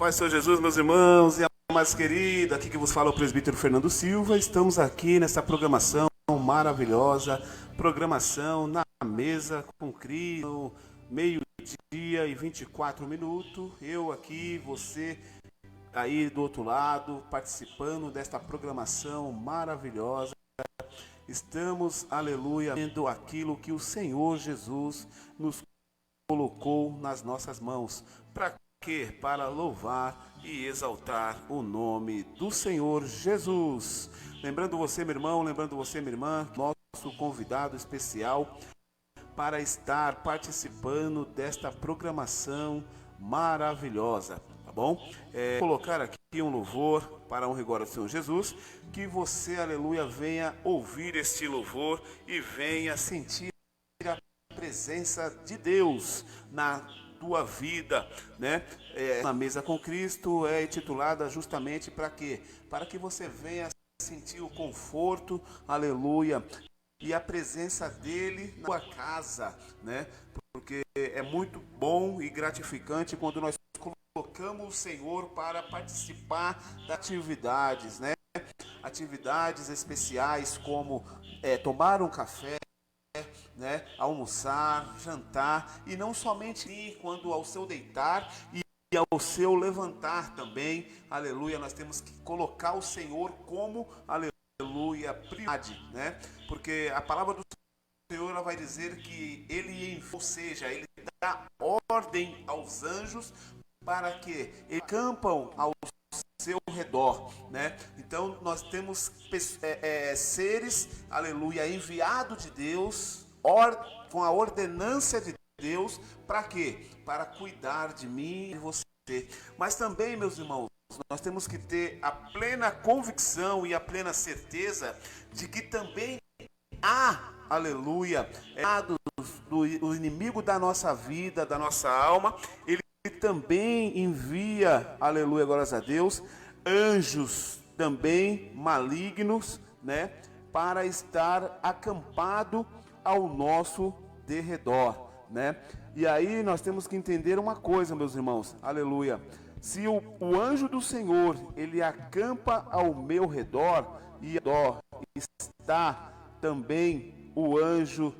Paz do Senhor Jesus, meus irmãos e a mais querida, aqui que vos fala o presbítero Fernando Silva. Estamos aqui nessa programação maravilhosa, programação na mesa com Cristo, meio-dia e 24 minutos. Eu aqui, você aí do outro lado, participando desta programação maravilhosa. Estamos, aleluia, vendo aquilo que o Senhor Jesus nos colocou nas nossas mãos. Para quê? Para louvar e exaltar o nome do Senhor Jesus. Lembrando você, meu irmão, lembrando você, minha irmã, nosso convidado especial para estar participando desta programação maravilhosa, tá bom? Vou colocar aqui um louvor para honrar agora o Senhor Jesus, que você, aleluia, venha ouvir este louvor e venha sentir a presença de Deus na tua vida, né? Na mesa com Cristo é intitulada justamente para quê? Para que você venha sentir o conforto, aleluia, e a presença dele na tua casa, né? Porque é muito bom e gratificante quando nós colocamos o Senhor para participar das atividades, né? Atividades especiais como tomar um café, né, almoçar, jantar, e não somente quando ao seu deitar e ao seu levantar também, aleluia, nós temos que colocar o Senhor como, aleluia, prioridade, né? Porque a palavra do Senhor ela vai dizer que ele, ou seja, ele dá ordem aos anjos para que eles acampam ao seu redor, né? Então nós temos seres, aleluia, enviado de Deus, com a ordenância de Deus, para quê? Para cuidar de mim e de você. Mas também, meus irmãos, nós temos que ter a plena convicção e a plena certeza de que também há, aleluia, do inimigo da nossa vida, da nossa alma, ele também envia, aleluia, glórias a Deus, anjos também malignos, né, para estar acampado ao nosso derredor, né? E aí nós temos que entender uma coisa, meus irmãos, aleluia. Se o anjo do Senhor, ele acampa ao meu redor, e está também o anjo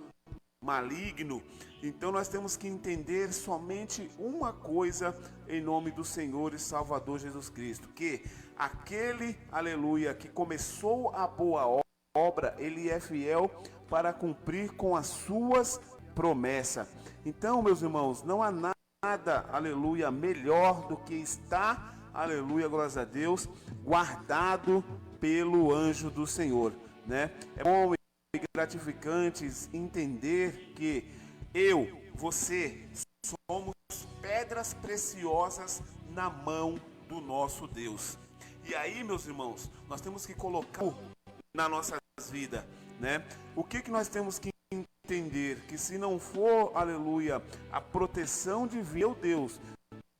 maligno, então nós temos que entender somente uma coisa em nome do Senhor e Salvador Jesus Cristo, que aquele, aleluia, que começou a boa obra, ele é fiel para cumprir com as suas promessas. Então, meus irmãos, não há nada, aleluia, melhor do que estar, aleluia, glórias a Deus, guardado pelo anjo do Senhor, né? É bom e gratificante entender que você, somos pedras preciosas na mão do nosso Deus. E aí, meus irmãos, nós temos que colocar na nossas vidas, né? O que nós temos que entender? Que se não for, aleluia, a proteção de meu Deus,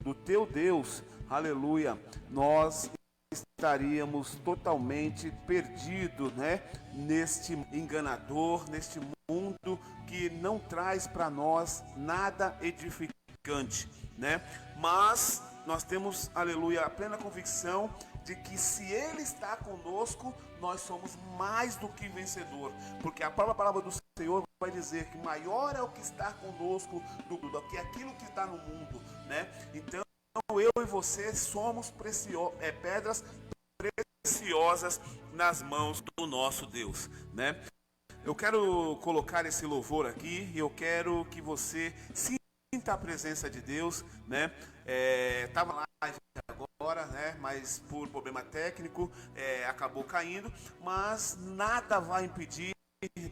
do teu Deus, aleluia, nós estaríamos totalmente perdidos, né? Neste enganador, neste mundo que não traz para nós nada edificante, né? Mas nós temos, aleluia, a plena convicção de que se Ele está conosco, nós somos mais do que vencedor, porque a própria palavra do Senhor vai dizer que maior é o que está conosco do que aquilo que está no mundo, né? Então eu e você somos pedras preciosas nas mãos do nosso Deus, né? Eu quero colocar esse louvor aqui e eu quero que você sinta a presença de Deus, né? Tava lá agora, né? Mas por problema técnico acabou caindo, mas nada vai impedir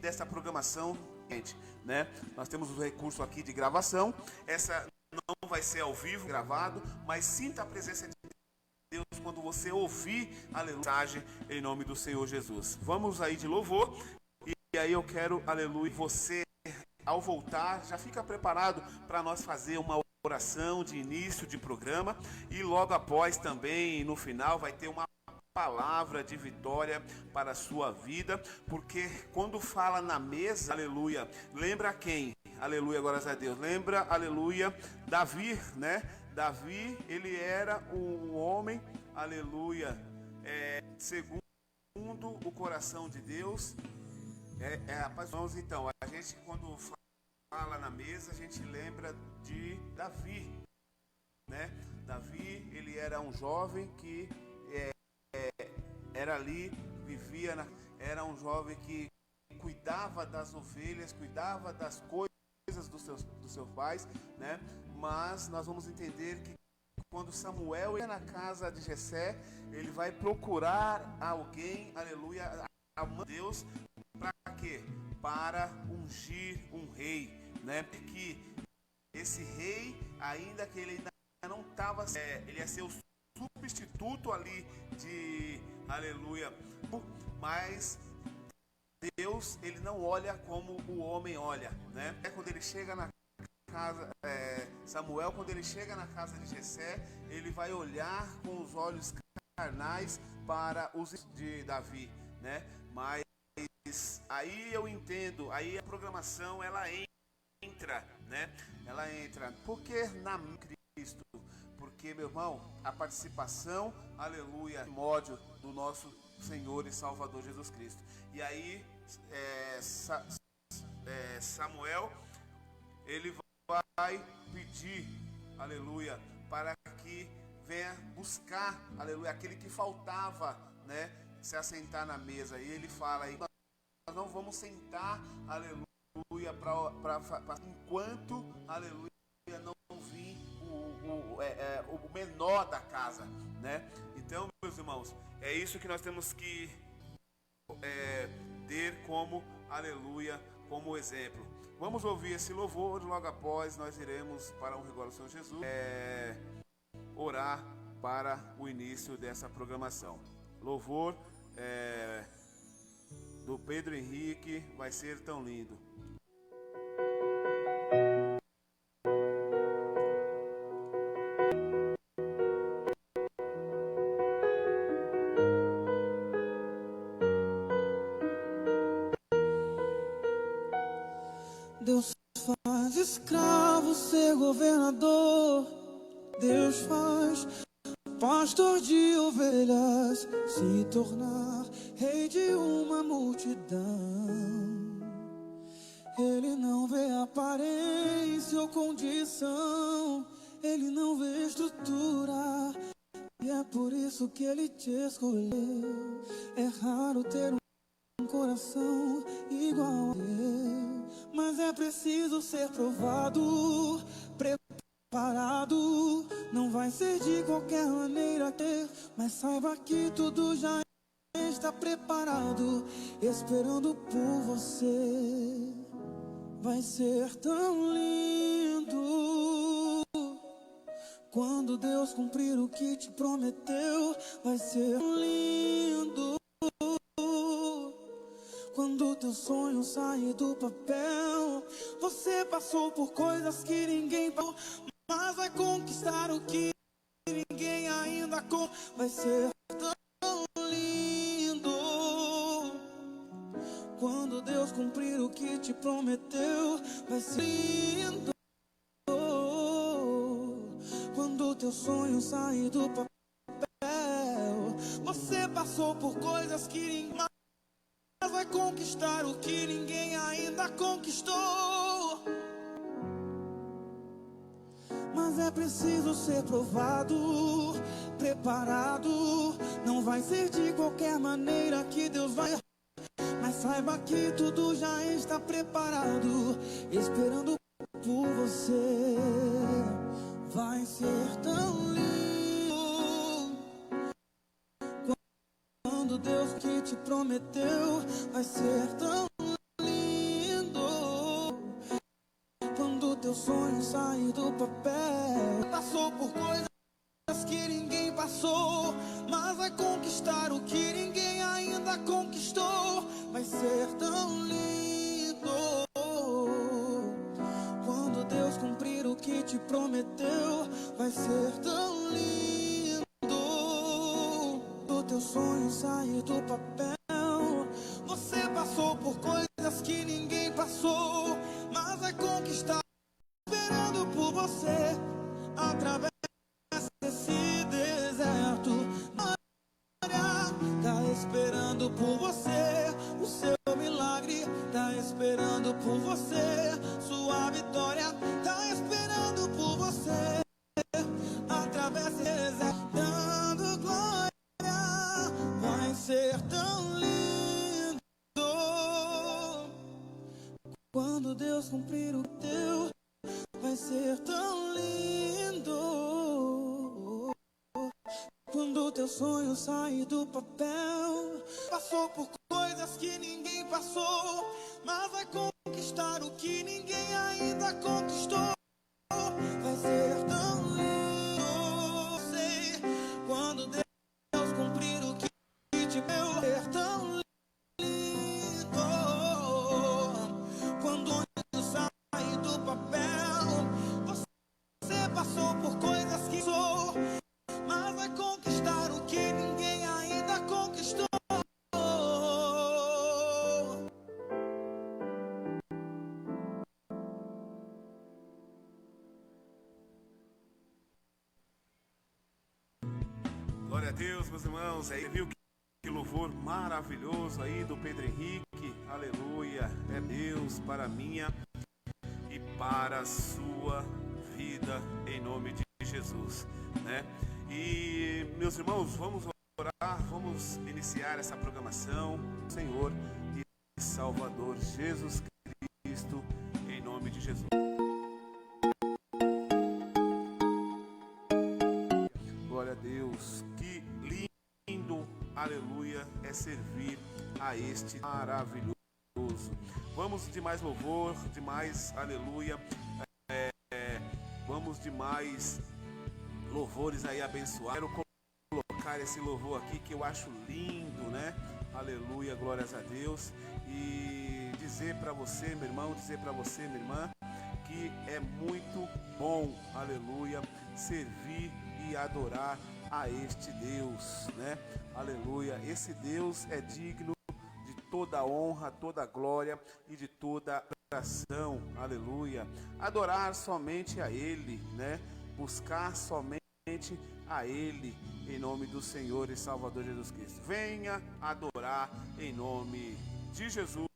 dessa programação, gente, né? Nós temos o recurso aqui de gravação. Essa não vai ser ao vivo gravado, mas sinta a presença de Deus quando você ouvir a mensagem em nome do Senhor Jesus. Vamos aí de louvor. E aí eu quero, aleluia, você ao voltar, já fica preparado para nós fazer uma oração de início de programa e logo após também, no final, vai ter uma palavra de vitória para a sua vida, porque quando fala na mesa, aleluia, lembra quem? aleluia, glórias a Deus. Lembra, aleluia, Davi, né? Davi, ele era um homem, aleluia, segundo o coração de Deus. Irmãos, então, a gente quando fala na mesa, a gente lembra de Davi, né? Davi, ele era um jovem que era ali, era um jovem que cuidava das ovelhas, cuidava das coisas dos seus pais, né? Mas nós vamos entender que quando Samuel ia na casa de Jessé, ele vai procurar alguém, aleluia, a Deus, para quê? Para ungir um rei, né? Porque esse rei, ainda que ele ainda não estava, ele ia ser o substituto ali de, aleluia, mas Deus, ele não olha como o homem olha, né? Quando ele chega na casa, Samuel, quando ele chega na casa de Jessé, ele vai olhar com os olhos carnais para os de Davi, né? Mas aí eu entendo, aí a programação ela entra, né? Ela entra, porque na Cristo, porque, meu irmão, a participação, aleluia, primórdio do nosso Senhor e Salvador Jesus Cristo. E aí Samuel, ele vai pedir, aleluia, para que venha buscar, aleluia, aquele que faltava, né, se assentar na mesa. E ele fala aí, nós não vamos sentar, aleluia, enquanto, aleluia, não vir o menor da casa, né? Então, meus irmãos, é isso que nós temos que ter como, aleluia, como exemplo. Vamos ouvir esse louvor, logo após nós iremos para um rigor ao Senhor Jesus, orar para o início dessa programação. Louvor do Pedro Henrique, vai ser tão lindo. Deus faz escravo ser governador, Deus faz pastor de ovelhas se tornar rei de uma multidão. Ele não vê aparência ou condição, ele não vê estrutura, e é por isso que ele te escolheu. É raro ter um coração igual a teu, mas é preciso ser provado, preparado. Não vai ser de qualquer maneira, mas saiba que tudo já está preparado, esperando por você. Vai ser tão lindo quando Deus cumprir o que te prometeu. Vai ser lindo quando teu sonho sair do papel. Você passou por coisas que ninguém passou, mas vai conquistar o que ninguém ainda vai ser tão lindo quando Deus cumprir o que te prometeu. Vai ser lindo quando teu sonho sair do papel. Você passou por coisas que ninguém vai conquistar o que ninguém ainda conquistou. Mas é preciso ser provado, preparado. Não vai ser de qualquer maneira que Deus vai, mas saiba que tudo já está preparado, esperando por você. Vai ser tão lindo quando Deus que te prometeu. Vai ser tão lindo quando teu sonho sair do papel. Passou por coisas que ninguém passou, mas vai conquistar o que ninguém ainda conquistou. Vai ser tão lindo quando Deus cumprir o que te prometeu. Vai ser tão lindo do teu sonho sair do papel. Você passou por coisas que ninguém passou, mas vai conquistar conquistar. Esperando por você, através desse deserto. Tá esperando por você, o seu milagre. Tá esperando por você, sua vitória. Tá esperando por você, através desse deserto. Dando glória, vai ser tão lindo quando Deus cumprir o teu. Vai ser tão lindo quando o teu sonho sair do papel. Passou por coisas que ninguém passou, mas vai conquistar o que ninguém ainda conquistou. Vai ser tão lindo, sei, quando Deus cumprir o que te deu. Vai ser tão lindo quando o sonho sair do papel. Você passou por coisas que sou, mas vai conquistar o que ninguém ainda conquistou. Glória a Deus, meus irmãos. Aí viu que louvor maravilhoso aí do Pedro Henrique. Aleluia. É Deus para a minha e para a sua vida, em nome de Jesus, né? E meus irmãos, vamos orar, vamos iniciar essa programação. Senhor e Salvador Jesus Cristo, em nome de Jesus. Glória a Deus, que lindo, aleluia, é servir a este maravilhoso. Vamos de mais louvor, de mais aleluia, vamos de mais louvores aí abençoar. Quero colocar esse louvor aqui que eu acho lindo, né? Aleluia, glórias a Deus. E dizer para você, meu irmão, dizer para você, minha irmã, que é muito bom, aleluia, servir e adorar a este Deus, né? Aleluia, esse Deus é digno de toda honra, toda glória e de toda adoração, aleluia. Adorar somente a Ele, né? Buscar somente a Ele, em nome do Senhor e Salvador Jesus Cristo. Venha adorar em nome de Jesus.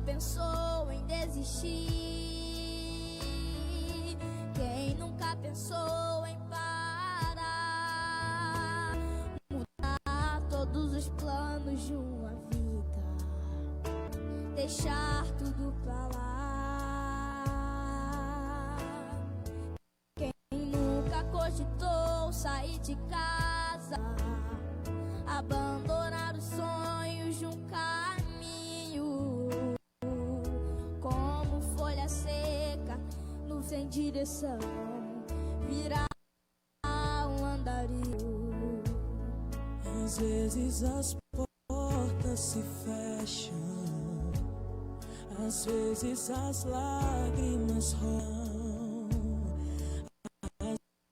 Pensou em desistir? Quem nunca pensou em parar? Mudar todos os planos de uma vida, deixar tudo pra lá. Quem nunca cogitou sair de casa, abandonar os sonhos de um caminho, como folha seca, no sem direção, virar um andarilho. Às vezes as portas se fecham, às vezes as lágrimas rolam,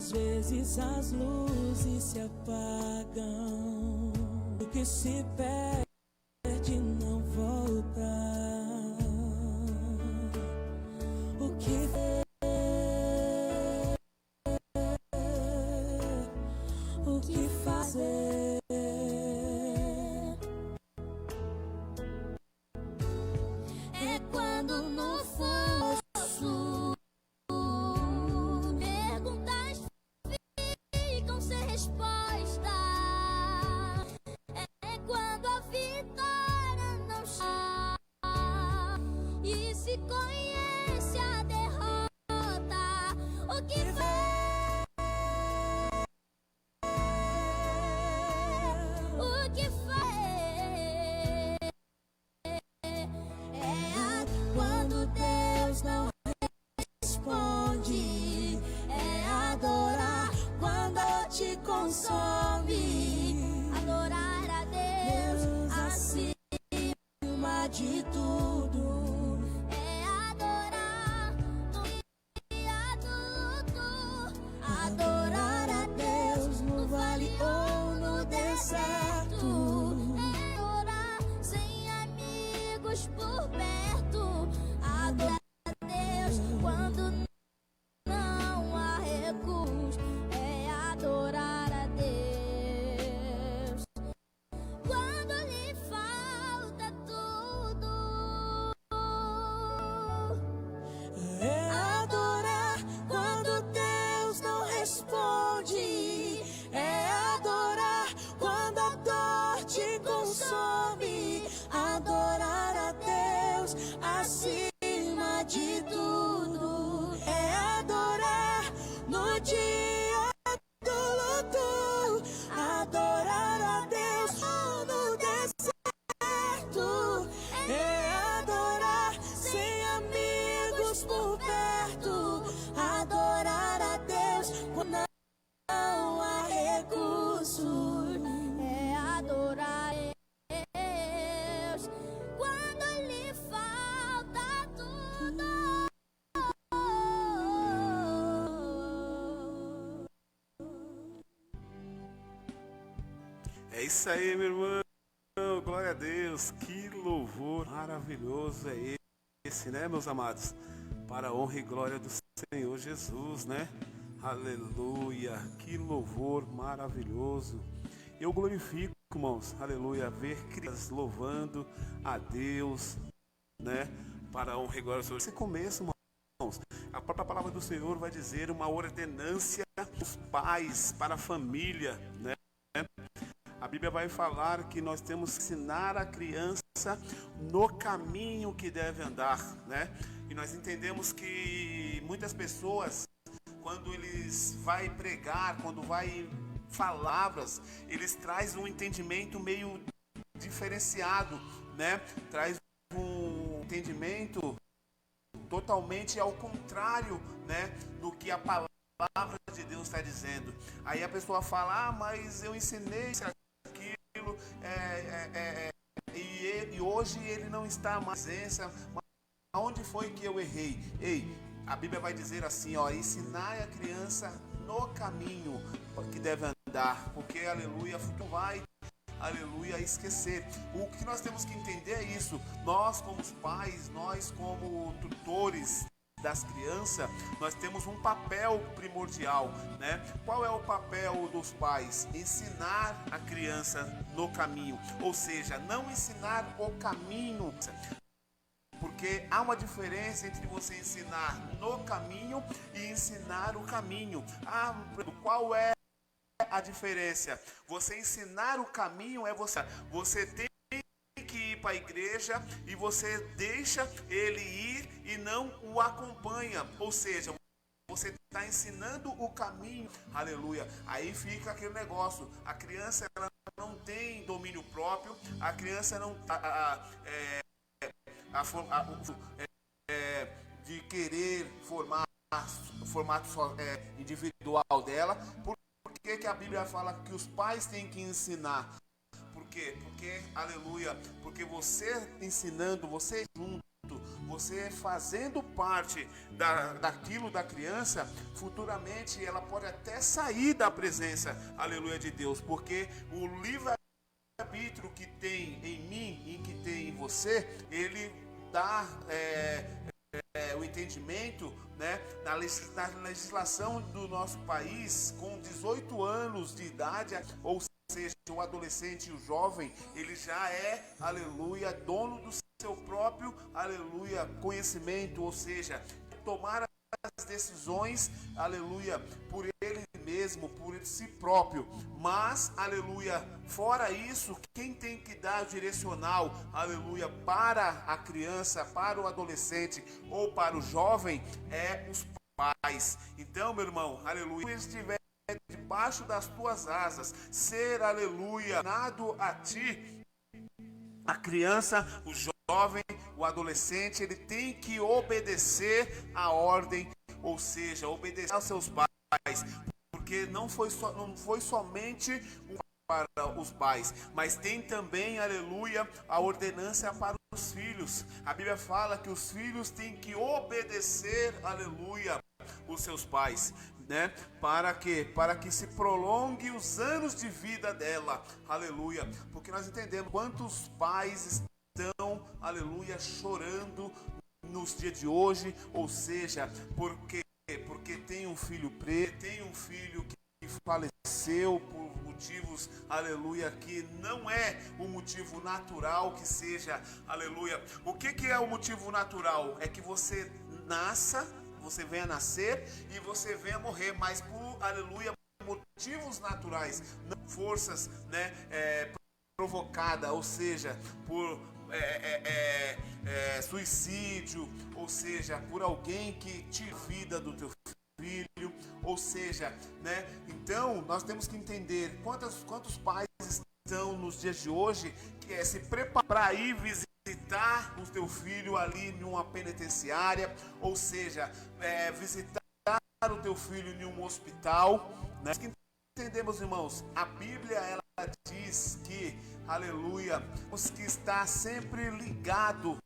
às vezes as luzes se apagam. O que se perde não volta. fazer. É quando no fosso perguntas ficam sem resposta. É quando a vitória não chega e se conhece a derrota. O que faz? O que faz? Quando Deus não responde, é adorar quando te consome. Adorar a Deus acima de tudo. É adorar no dia do luto. Adorar a Deus no vale ou no deserto. É orar sem amigos por perto. Adorar a Deus quando não há recurso. É adorar a Deus quando lhe falta tudo. É adorar quando Deus não responde. É adorar quando a dor te consome. Adorar a Deus acima de tudo. É adorar no dia do luto. Adorar a Deus no deserto. É adorar sem amigos por perto. Adorar a Deus quando não há recurso. É adorar Deus quando lhe falta tudo. É isso aí, meu irmão. Glória a Deus. Que louvor maravilhoso é esse, né, meus amados? Para a honra e glória do Senhor Jesus, né? Aleluia. Que louvor maravilhoso. Eu glorifico, irmãos, aleluia, ver crianças louvando a Deus, né? Para a honra e glória do Senhor. Esse começo, irmãos, a própria palavra do Senhor vai dizer uma ordenância dos pais para a família, né? A Bíblia vai falar que nós temos que ensinar a criança no caminho que deve andar, né? E nós entendemos que muitas pessoas, quando eles vai pregar, quando vai palavras, eles trazem um entendimento meio diferenciado, né? Traz um entendimento totalmente ao contrário, né, do que a palavra de Deus está dizendo. Aí a pessoa fala, mas eu ensinei isso, aquilo, e hoje ele não está mais presença. Aonde foi que eu errei? Ei, a Bíblia vai dizer assim, ó, ensinai a criança no caminho que deve andar, porque, aleluia, futuro vai, aleluia, esquecer. O que nós temos que entender é isso. Nós como os pais, nós como tutores das crianças, nós temos um papel primordial, né? Qual é o papel dos pais? Ensinar a criança no caminho, ou seja, não ensinar o caminho, porque há uma diferença entre você ensinar no caminho e ensinar o caminho. Qual é a diferença? Você ensinar o caminho é você tem que ir para a igreja e você deixa ele ir e não o acompanha, ou seja, você está ensinando o caminho, aleluia. Aí fica aquele negócio, a criança ela não tem domínio próprio, a criança não de querer formar formato individual dela. Por que a Bíblia fala que os pais têm que ensinar? Por quê? Porque, aleluia, porque você ensinando, você junto, você fazendo parte daquilo da criança, futuramente ela pode até sair da presença, aleluia, de Deus, porque o livre-arbítrio que tem em mim e que tem em você, ele dá o entendimento, né, na legislação do nosso país, com 18 anos de idade, ou seja, o adolescente e o jovem, ele já é, aleluia, dono do seu próprio, aleluia, conhecimento, ou seja, tomar as decisões, aleluia, por ele mesmo, por si próprio. Mas, aleluia, fora isso, quem tem que dar o direcional, aleluia, para a criança, para o adolescente ou para o jovem, é os pais. Então, meu irmão, aleluia, se estiver debaixo das tuas asas, ser, aleluia, dado a ti, a criança, o jovem, o adolescente, ele tem que obedecer a ordem, ou seja, obedecer aos seus pais, porque não foi somente para os pais, mas tem também, aleluia, a ordenança para os filhos. A Bíblia fala que os filhos têm que obedecer, aleluia, os seus pais, né? Para que se prolongue os anos de vida dela, aleluia, porque nós entendemos quantos pais estão, aleluia, chorando nos dias de hoje, ou seja, porque tem um filho preto, tem um filho que faleceu por motivos, aleluia, que não é o motivo natural que seja, aleluia. O que é o motivo natural? É que você nasça, você venha nascer e você venha morrer, mas por, aleluia, motivos naturais, não forças, né, provocada, ou seja, por suicídio, ou seja, por alguém que tira a vida do teu filho, ou seja, né? Então nós temos que entender quantos pais estão nos dias de hoje que se preparar para ir visitar o teu filho ali em uma penitenciária, ou seja, visitar o teu filho em um hospital, né? Entendemos, irmãos, a Bíblia ela diz que, aleluia, os que está sempre ligado,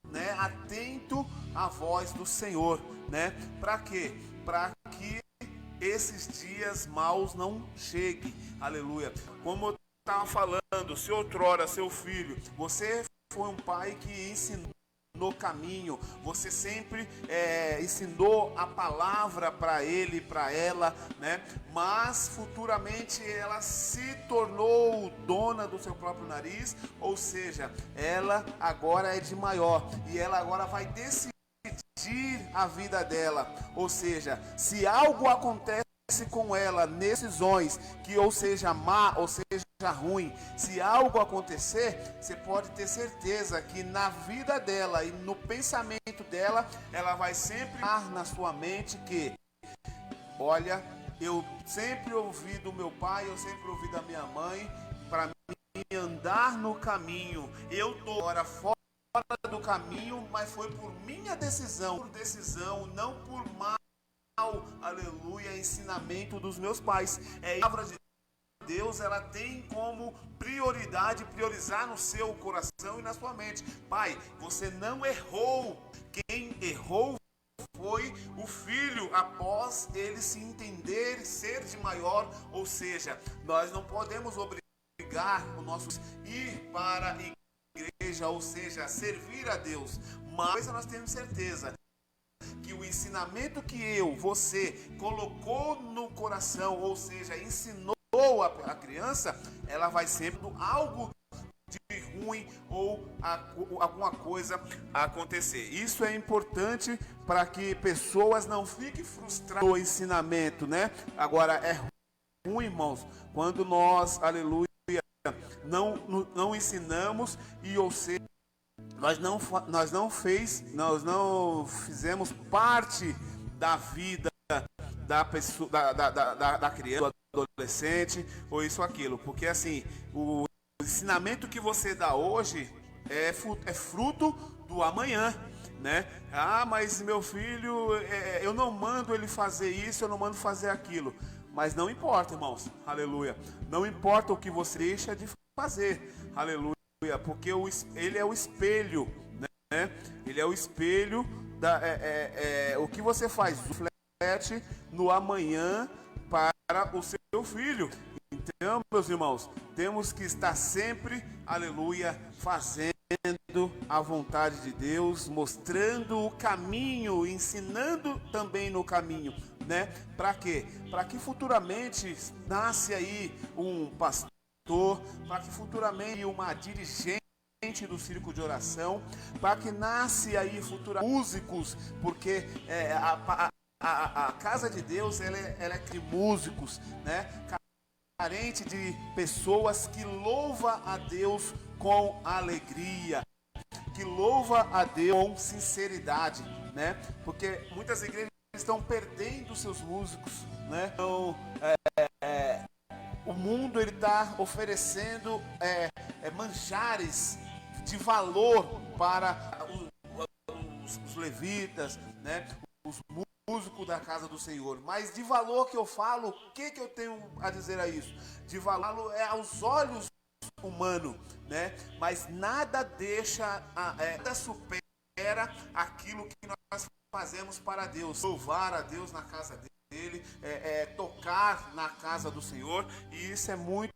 né, atento à voz do Senhor, né? Para quê? Para que esses dias maus não cheguem, aleluia. Como eu estava falando, se outrora seu filho, você foi um pai que ensinou no caminho, você sempre ensinou a palavra para ele, para ela, né? Mas futuramente ela se tornou dona do seu próprio nariz, ou seja, ela agora é de maior e ela agora vai decidir a vida dela, ou seja, se algo acontece com ela, decisões que ou seja má ou seja ruim, se algo acontecer, você pode ter certeza que na vida dela e no pensamento dela, ela vai sempre na sua mente que, olha, eu sempre ouvi do meu pai, eu sempre ouvi da minha mãe, para mim andar no caminho, eu tô agora fora do caminho, mas foi por minha decisão, não por mal, aleluia, ensinamento dos meus pais. A palavra de Deus, ela tem como prioridade priorizar no seu coração e na sua mente. Pai, você não errou. Quem errou foi o filho após ele se entender, ser de maior, ou seja, nós não podemos obrigar o nosso ir para a igreja, ou seja, servir a Deus, mas nós temos certeza que o ensinamento que você colocou no coração, ou seja, ensinou a criança, ela vai sempre algo de ruim ou alguma coisa acontecer. Isso é importante para que pessoas não fiquem frustradas com o ensinamento, né? Agora é ruim, irmãos, quando nós, aleluia, não ensinamos e ou seja, nós não fizemos parte da vida da pessoa, da criança, do adolescente, ou isso ou aquilo. Porque assim, o ensinamento que você dá hoje é fruto do amanhã, né? Ah, mas meu filho, eu não mando ele fazer isso, eu não mando fazer aquilo. Mas não importa, irmãos, aleluia. Não importa o que você deixa de fazer, aleluia. Porque ele é o espelho, né? Ele é o espelho o que você faz reflete no amanhã para o seu filho. Então, meus irmãos, temos que estar sempre, aleluia, fazendo a vontade de Deus, mostrando o caminho, ensinando também no caminho, né? Para quê? Para que futuramente nasce aí um pastor, para que futuramente uma dirigente do círculo de oração, para que nasce aí futuros músicos, porque a casa de Deus ela é de músicos, né? Carente de pessoas que louva a Deus com alegria, que louva a Deus com sinceridade, né? Porque muitas igrejas estão perdendo seus músicos, né? Então, o mundo ele está oferecendo manjares de valor para os levitas, né? Os músicos da casa do Senhor. Mas de valor que eu falo, o que eu tenho a dizer a isso? De valor é aos olhos humanos, né? Mas nada nada supera aquilo que nós fazemos para Deus. Louvar a Deus na casa dele, tocar na casa do Senhor, e isso é muito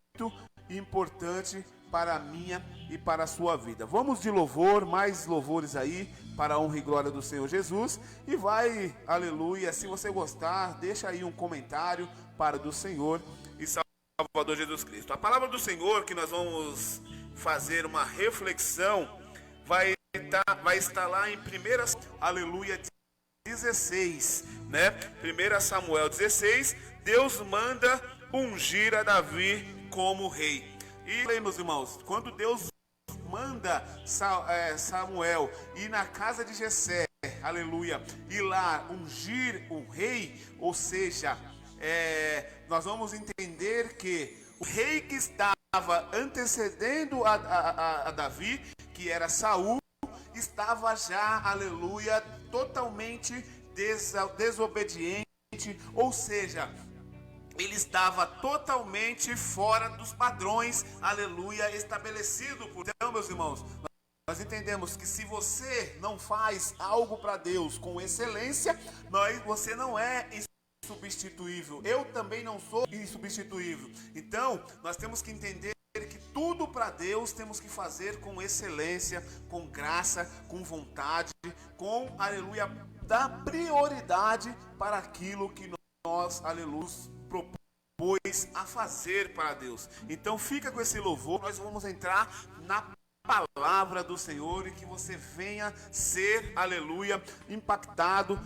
importante para a minha e para a sua vida. Vamos de louvor, mais louvores aí, para a honra e glória do Senhor Jesus, e vai, aleluia, se você gostar, deixa aí um comentário para do Senhor e Salvador Jesus Cristo. A palavra do Senhor que nós vamos fazer uma reflexão vai estar lá em 1 aleluia 16, né? 1 Samuel 16, Deus manda ungir a Davi como rei. E, meus irmãos, quando Deus manda Samuel ir na casa de Jessé, aleluia, e lá ungir o rei, ou seja, nós vamos entender que o rei que estava antecedendo a Davi, que era Saul, estava já, aleluia, totalmente desobediente, ou seja, ele estava totalmente fora dos padrões, aleluia, estabelecido por Deus. Então, meus irmãos, nós entendemos que se você não faz algo para Deus com excelência, você não é insubstituível. Eu também não sou insubstituível. Então, nós temos que entender que tudo para Deus temos que fazer com excelência, com graça, com vontade, com, aleluia, dar prioridade para aquilo que nós, aleluia, propôs a fazer para Deus. Então fica com esse louvor, nós vamos entrar na palavra do Senhor e que você venha ser, aleluia, impactado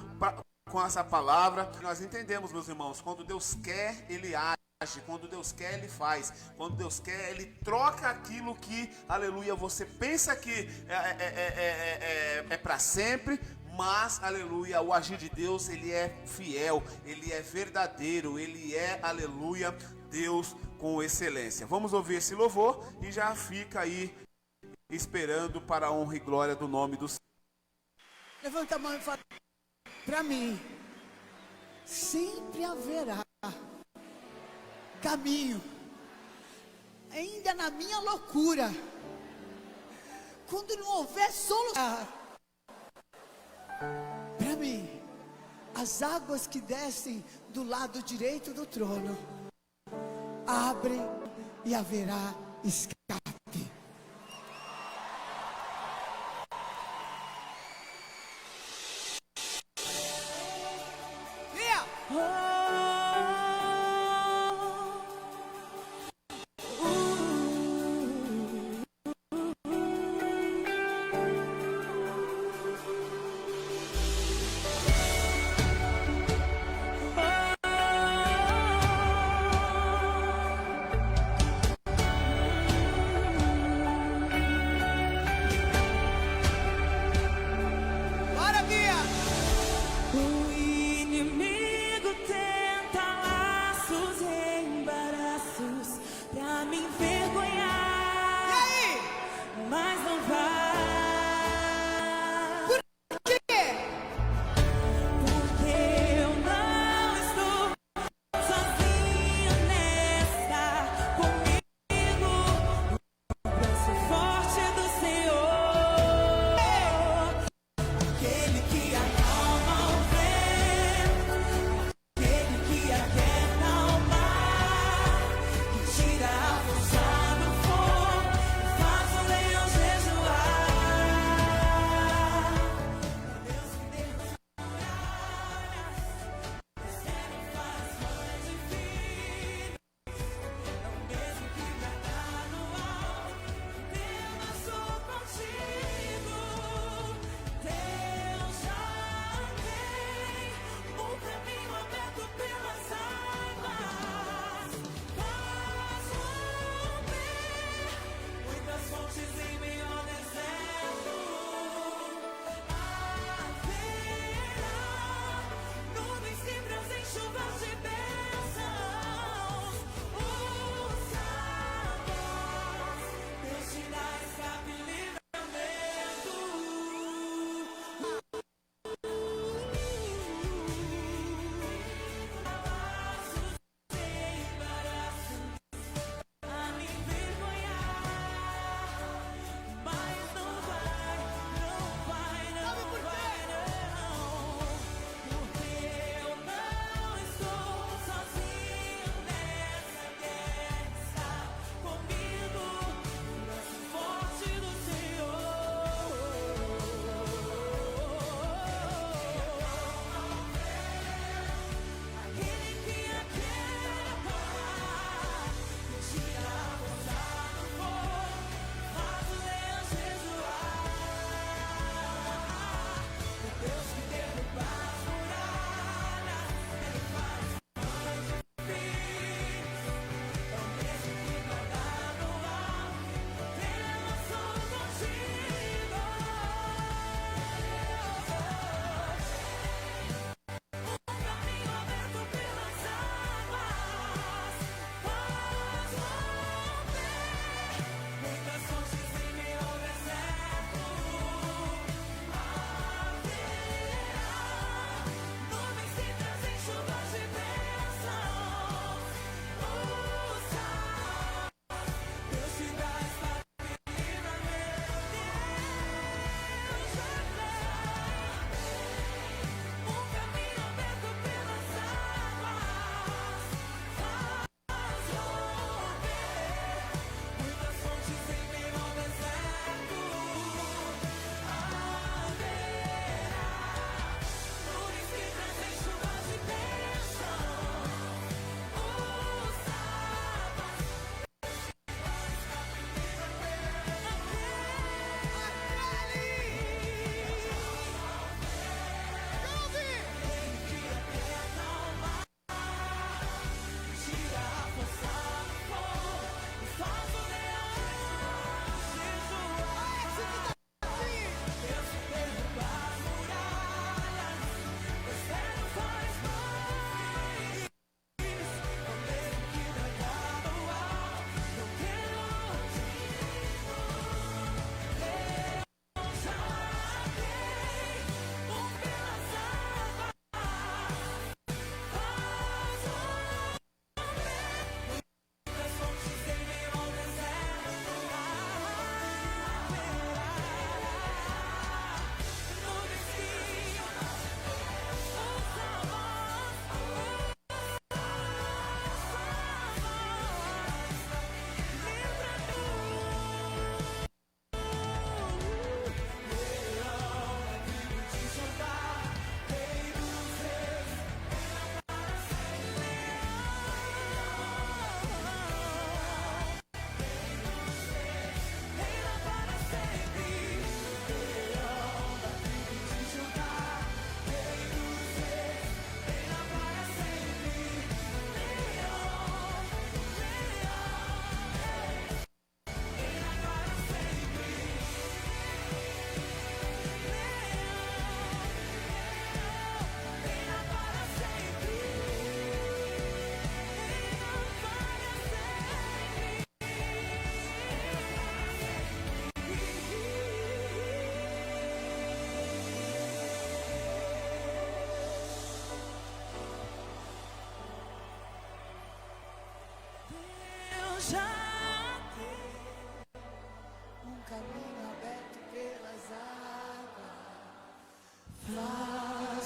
com essa palavra. Nós entendemos, meus irmãos, quando Deus quer, Ele age, quando Deus quer, Ele faz, quando Deus quer, Ele troca aquilo que, aleluia, você pensa que é para sempre. Mas, aleluia, o agir de Deus, ele é fiel, ele é verdadeiro, ele é, aleluia, Deus com excelência. Vamos ouvir esse louvor e já fica aí esperando para a honra e glória do nome do Senhor. Levanta a mão e fala para mim: sempre haverá caminho, ainda na minha loucura, quando não houver solução. Para mim, as águas que descem do lado direito do trono abrem e haverá escape. Yeah.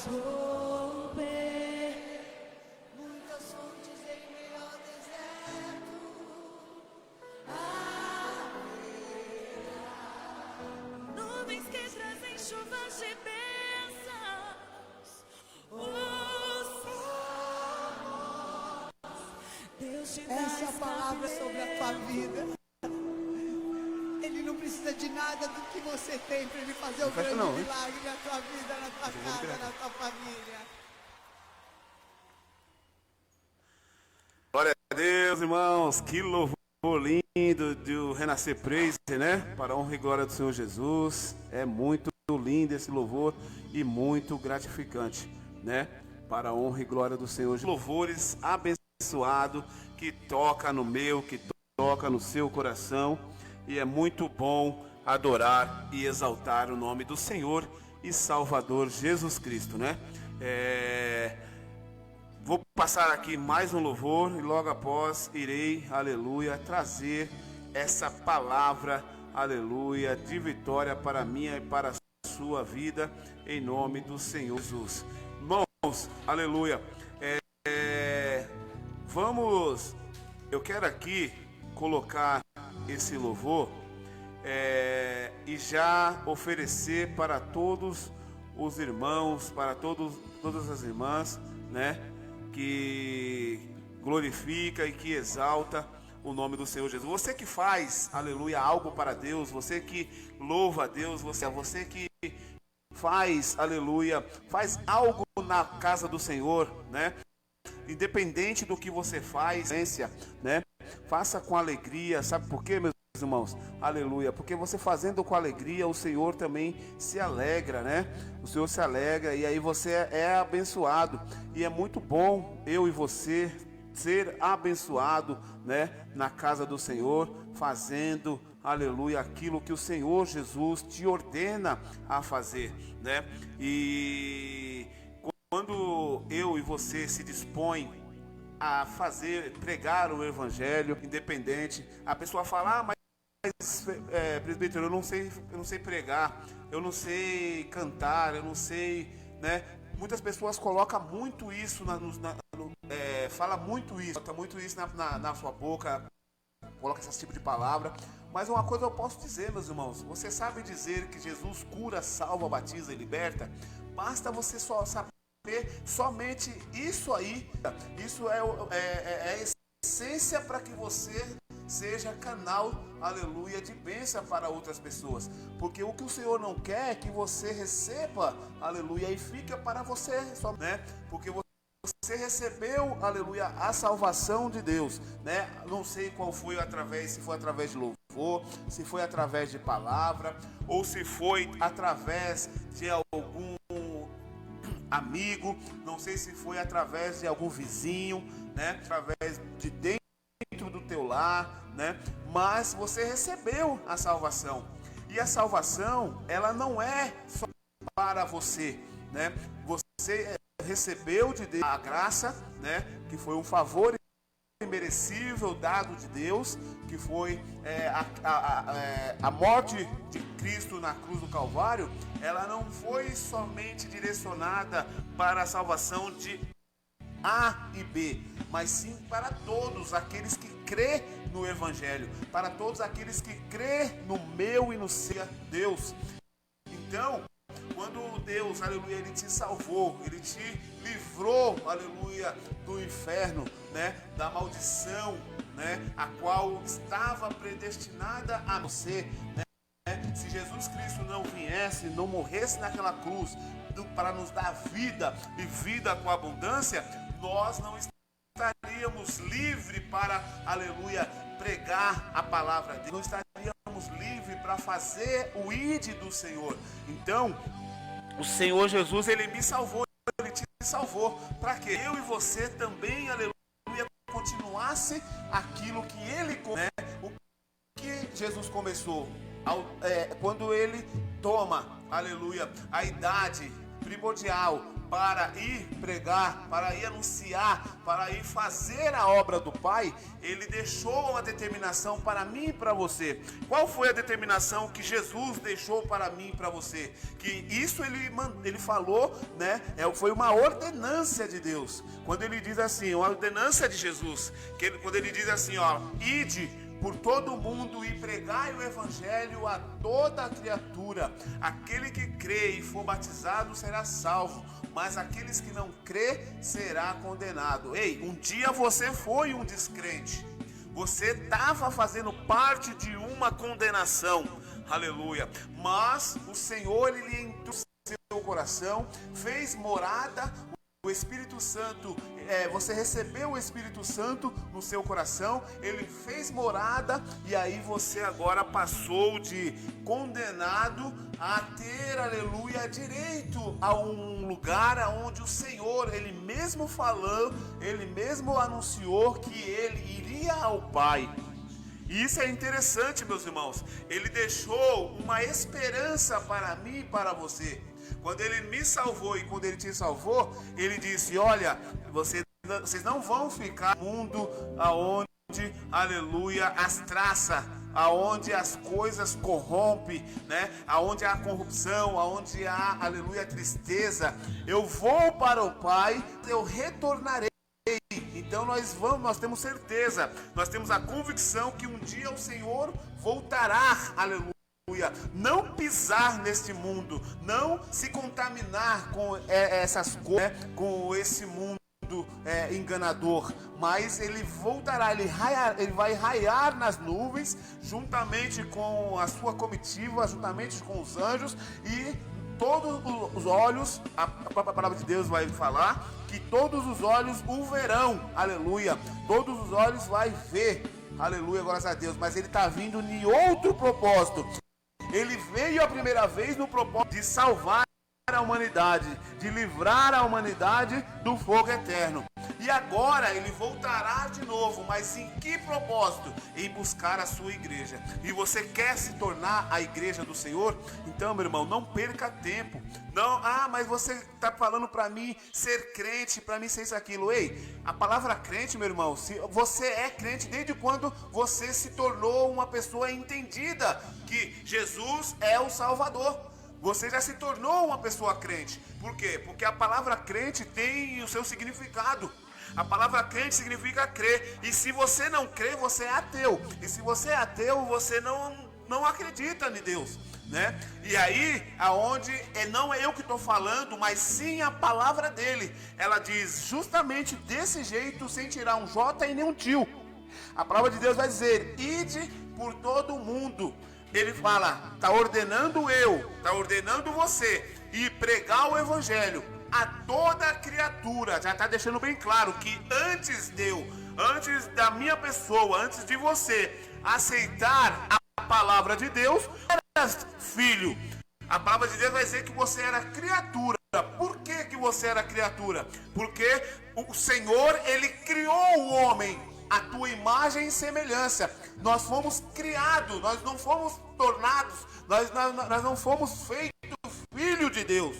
romper muitas fontes em meio ao deserto. Nuvens que trazem chuvas de bênçãos. Deus te dá Essa é a palavra sobre a tua vida. Ele não precisa de nada do que você tem para ele fazer o grande milagre na tua vida, na tua casa, na tua família. Glória a Deus, irmãos. Que louvor lindo do Renascer Praise, né? Para a honra e glória do Senhor Jesus. É muito lindo esse louvor e muito gratificante, né? Para a honra e glória do Senhor Jesus. Louvores abençoado que toca no meu, que toca no seu coração. E é muito bom adorar e exaltar o nome do Senhor e Salvador Jesus Cristo, né? Vou passar aqui mais um louvor e logo após irei, aleluia, trazer essa palavra, aleluia, de vitória para a minha e para a sua vida, em nome do Senhor Jesus. Irmãos, aleluia, eu quero aqui colocar esse louvor e já oferecer para todos os irmãos, para todas as irmãs, né, que glorifica e que exalta o nome do Senhor Jesus. Você que faz, aleluia, algo para Deus, você que louva a Deus, você que faz, aleluia, faz algo na casa do Senhor, né? Independente do que você faz, né? Faça com alegria. Sabe por quê, meus irmãos? Aleluia. Porque você fazendo com alegria, o Senhor também se alegra, né? O Senhor se alegra e aí você é abençoado. E é muito bom eu e você ser abençoado, né? Na casa do Senhor, fazendo, aleluia, aquilo que o Senhor Jesus te ordena a fazer, né? E quando eu e você se dispõe a pregar o evangelho, independente, a pessoa fala, mas presbítero, eu não sei pregar, eu não sei cantar, eu não sei, né? Muitas pessoas colocam muito isso, fala muito isso, bota muito isso na sua boca, coloca esse tipo de palavra. Mas uma coisa eu posso dizer, meus irmãos, você sabe dizer que Jesus cura, salva, batiza e liberta? Basta você só saber somente isso aí. Isso é a essência para que você seja canal, aleluia, de bênção para outras pessoas. Porque o que o Senhor não quer é que você receba, aleluia, e fica para você só, né? Porque você recebeu, aleluia, a salvação de Deus, né? Não sei qual foi se foi através de louvor, se foi através de palavra, ou se foi através de algum amigo, não sei se foi através de algum vizinho, né? Através de dentro do teu lar, né? Mas você recebeu a salvação. E a salvação, ela não é só para você, né? Você recebeu de Deus a graça, né? Que foi um favor imerecível dado de Deus, que foi a morte de Cristo na cruz do Calvário. Ela não foi somente direcionada para a salvação de A e B, mas sim para todos aqueles que crê no Evangelho, para todos aqueles que crê no meu e no seu Deus. Então, quando Deus, aleluia, Ele te salvou, Ele te livrou, aleluia, do inferno, né, da maldição, né, a qual estava predestinada a você, né? Se Jesus Cristo não viesse, não morresse naquela cruz para nos dar vida e vida com abundância, nós não estaríamos livres para, aleluia, pregar a palavra de Deus, não estaríamos livres para fazer o ID do Senhor. Então, o Senhor Jesus, Ele me salvou, Ele te salvou, para que eu e você também, aleluia, continuasse aquilo que Ele, né, o que Jesus começou, quando Ele toma, aleluia, a idade primordial para ir pregar, para ir anunciar, para ir fazer a obra do Pai, ele deixou uma determinação para mim e para você. Qual foi a determinação que Jesus deixou para mim e para você? Que isso ele falou, né? Foi uma ordenância de Deus. Quando ele diz assim, uma ordenança de Jesus, quando ele diz assim, ó, ide por todo o mundo e pregai o evangelho a toda a criatura. Aquele que crê e for batizado será salvo, mas aqueles que não crê será condenado. Ei, um dia você foi um descrente. Você estava fazendo parte de uma condenação. Aleluia. Mas o Senhor, ele entrou no seu coração, fez morada. O Espírito Santo, você recebeu o Espírito Santo no seu coração, ele fez morada, e aí você agora passou de condenado a ter, aleluia, direito a um lugar onde o Senhor, ele mesmo falou, ele mesmo anunciou que ele iria ao Pai. E isso é interessante, meus irmãos. Ele deixou uma esperança para mim e para você. Quando ele me salvou e quando ele te salvou, ele disse, olha, vocês não vão ficar no mundo aonde, aleluia, as traças, aonde as coisas corrompem, né? Aonde há corrupção, aonde há, aleluia, tristeza. Eu vou para o Pai, eu retornarei. Então nós temos certeza, nós temos a convicção que um dia o Senhor voltará, aleluia. Não pisar neste mundo, não se contaminar com essas coisas, com esse mundo enganador, mas ele voltará, ele vai raiar nas nuvens, juntamente com a sua comitiva, juntamente com os anjos, e todos os olhos, a própria palavra de Deus vai falar, que todos os olhos o verão, aleluia, todos os olhos vai ver, aleluia, glórias a Deus, mas ele está vindo em outro propósito. Ele veio a primeira vez no propósito de salvar a humanidade, de livrar a humanidade do fogo eterno. E agora ele voltará de novo, mas em que propósito? Em buscar a sua igreja. E você quer se tornar a igreja do Senhor? Então, meu irmão, não perca tempo. Não, mas você está falando para mim ser crente, para mim ser isso, aquilo. Ei, a palavra crente, meu irmão, se você é crente desde quando você se tornou uma pessoa entendida que Jesus é o Salvador. Você já se tornou uma pessoa crente. Por quê? Porque a palavra crente tem o seu significado. A palavra crente significa crer. E se você não crê, você é ateu. E se você é ateu, você não acredita em Deus, né? E aí, aonde não é eu que estou falando, mas sim a palavra dele. Ela diz justamente desse jeito, sem tirar um J e nem um tio. A palavra de Deus vai dizer, ide por todo o mundo. Ele fala, está ordenando está ordenando você, e pregar o evangelho a toda criatura. Já está deixando bem claro que antes da minha pessoa, antes de você aceitar a palavra de Deus, era filho. A palavra de Deus vai dizer que você era criatura. Por que você era criatura? Porque o Senhor, ele criou o homem a tua imagem e semelhança. Nós fomos criados, nós não fomos tornados, nós não fomos feitos filho de Deus.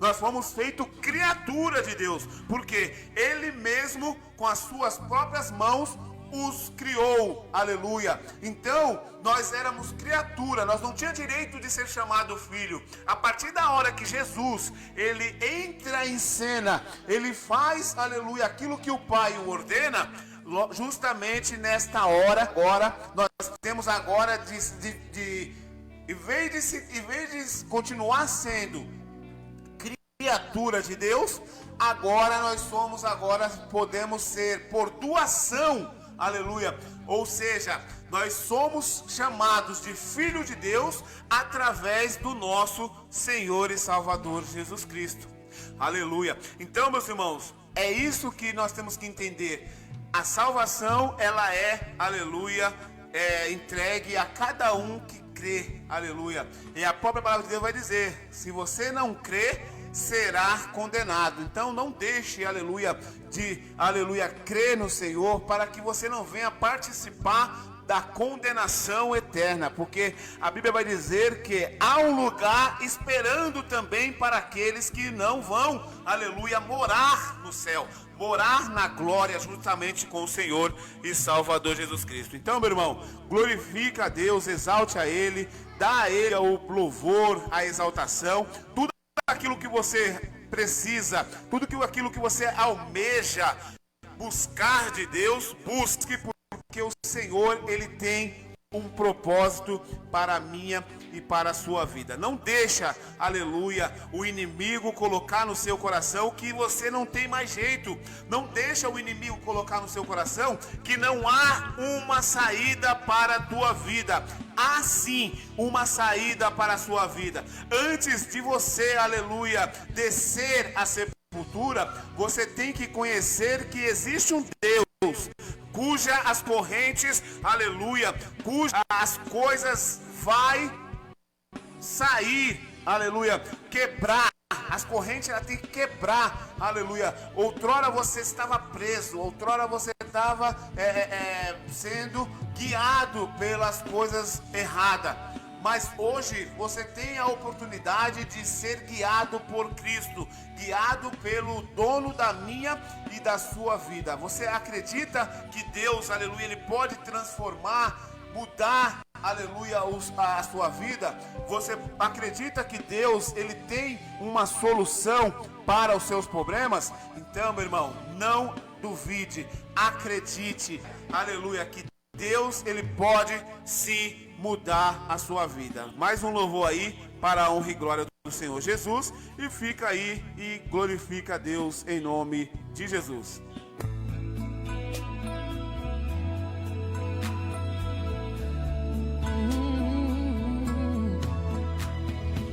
Nós fomos feitos criatura de Deus, porque Ele mesmo, com as suas próprias mãos, os criou, aleluia. Então, nós éramos criatura, nós não tínhamos direito de ser chamado filho. A partir da hora que Jesus, ele entra em cena, ele faz, aleluia, aquilo que o Pai o ordena, justamente nesta hora, agora, nós temos agora em vez de continuar sendo criatura de Deus, agora podemos ser por doação, aleluia, ou seja, nós somos chamados de filho de Deus através do nosso Senhor e Salvador Jesus Cristo, aleluia. Então, meus irmãos, é isso que nós temos que entender. A salvação, ela é, aleluia, entregue a cada um que crê, aleluia. E a própria palavra de Deus vai dizer, se você não crê, será condenado. Então não deixe, aleluia, crer no Senhor, para que você não venha participar da condenação eterna, porque a Bíblia vai dizer que há um lugar esperando também para aqueles que não vão, aleluia, morar no céu, morar na glória justamente com o Senhor e Salvador Jesus Cristo. Então, meu irmão, glorifica a Deus, exalte a Ele, dá a Ele o louvor, a exaltação, tudo aquilo que você precisa, tudo aquilo que você almeja buscar de Deus, busque, porque o Senhor, Ele tem um propósito para a minha e para a sua vida. Não deixa, aleluia, o inimigo colocar no seu coração que você não tem mais jeito. Não deixa o inimigo colocar no seu coração que não há uma saída para a tua vida. Há sim uma saída para a sua vida. Antes de você, aleluia, descer a sepultura, você tem que conhecer que existe um Deus cuja as correntes, aleluia, cuja as coisas vai sair, aleluia, quebrar. As correntes ela tem que quebrar, aleluia. Outrora você estava preso, outrora você estava sendo guiado pelas coisas erradas. Mas hoje você tem a oportunidade de ser guiado por Cristo, guiado pelo dono da minha e da sua vida. Você acredita que Deus, aleluia, Ele pode transformar, mudar, aleluia, a sua vida? Você acredita que Deus, Ele tem uma solução para os seus problemas? Então, meu irmão, não duvide, acredite, aleluia, que Deus, Ele pode sim mudar a sua vida. Mais um louvor aí para a honra e glória do Senhor Jesus, e fica aí e glorifica a Deus em nome de Jesus.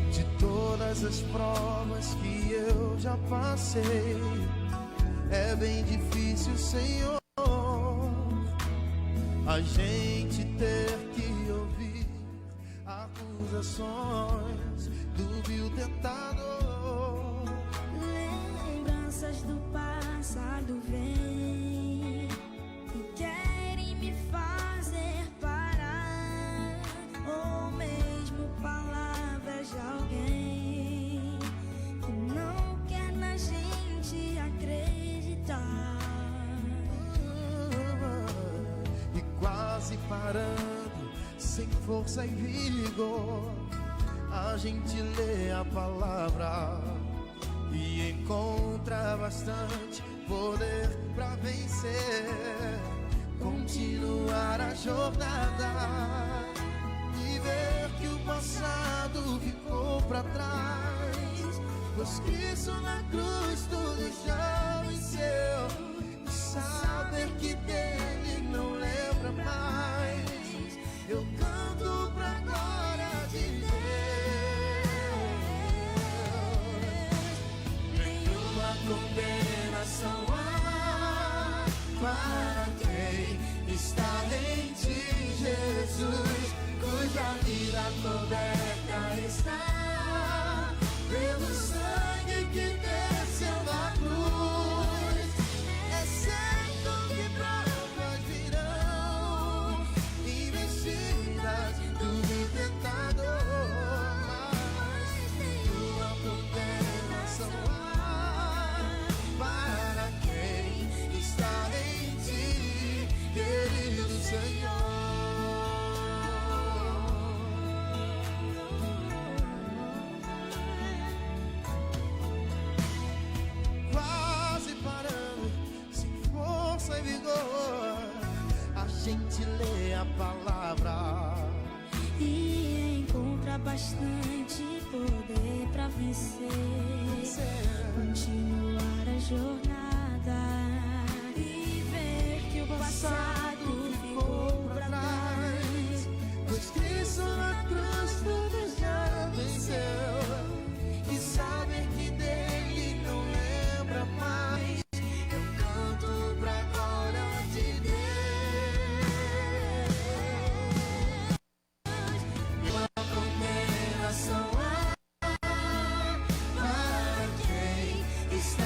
De todas as provas que eu já passei, é bem difícil, Senhor, a gente ter que ouvir acusações do vil tentador. Lembranças do passado vêm e querem me fazer parar, ou mesmo palavras de alguém que não quer na gente acreditar. Quase parando, sem força e vigor, a gente lê a palavra e encontra bastante poder pra vencer, continuar a jornada e ver que o passado ficou pra trás, pois Cristo na cruz tudo já venceu, e saber que dele não lembra mais, eu canto pra glória de Deus. Nenhuma condenação há para quem está em ti, Jesus, cuja vida coberta está pelo sangue que desceu da cruz. É certo que provas virão, investidas do tentador, mas nenhuma condenação há para quem está em ti, querido Senhor. Quase parando, sem força e vigor, a gente lê a palavra E encontra bastante poder pra vencer, continuar a jornada e ver que o passado ficou pra trás, pois Cristo na cruz tudo já venceu, e saber que dele não lembra mais, eu canto pra glória de Deus. Uma condenação há para quem está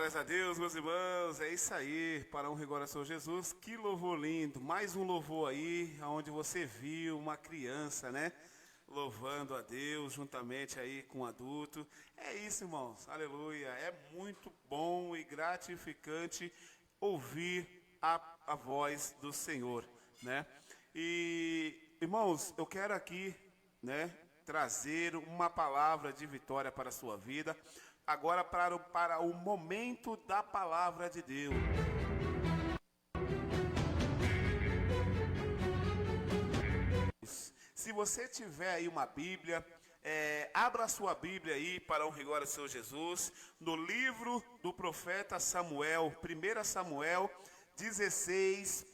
Glórias a Deus, meus irmãos, é isso aí, para honra e glória ao Senhor Jesus, que louvor lindo, mais um louvor aí, onde você viu uma criança, né, louvando a Deus, juntamente aí com um adulto, é isso, irmãos, aleluia, é muito bom e gratificante ouvir a voz do Senhor, né, e, irmãos, eu quero aqui, né, trazer uma palavra de vitória para a sua vida. Agora para o momento da palavra de Deus. Se você tiver aí uma Bíblia, abra a sua Bíblia aí para o rigor do Senhor Jesus, no livro do profeta Samuel, 1 Samuel 16,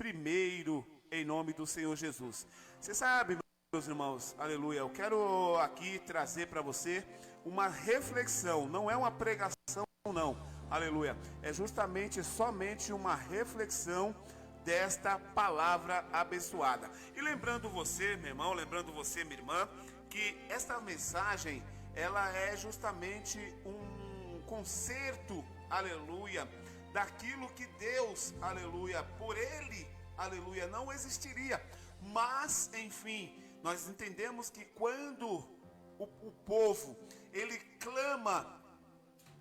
em nome do Senhor Jesus. Você sabe, meus irmãos, aleluia, eu quero aqui trazer para você uma reflexão, não é uma pregação não, aleluia, é justamente somente uma reflexão desta palavra abençoada. E lembrando você, meu irmão, lembrando você, minha irmã, que esta mensagem, ela é justamente um concerto, aleluia, daquilo que Deus, aleluia, por Ele, aleluia, não existiria, mas, enfim, nós entendemos que quando o povo, ele clama,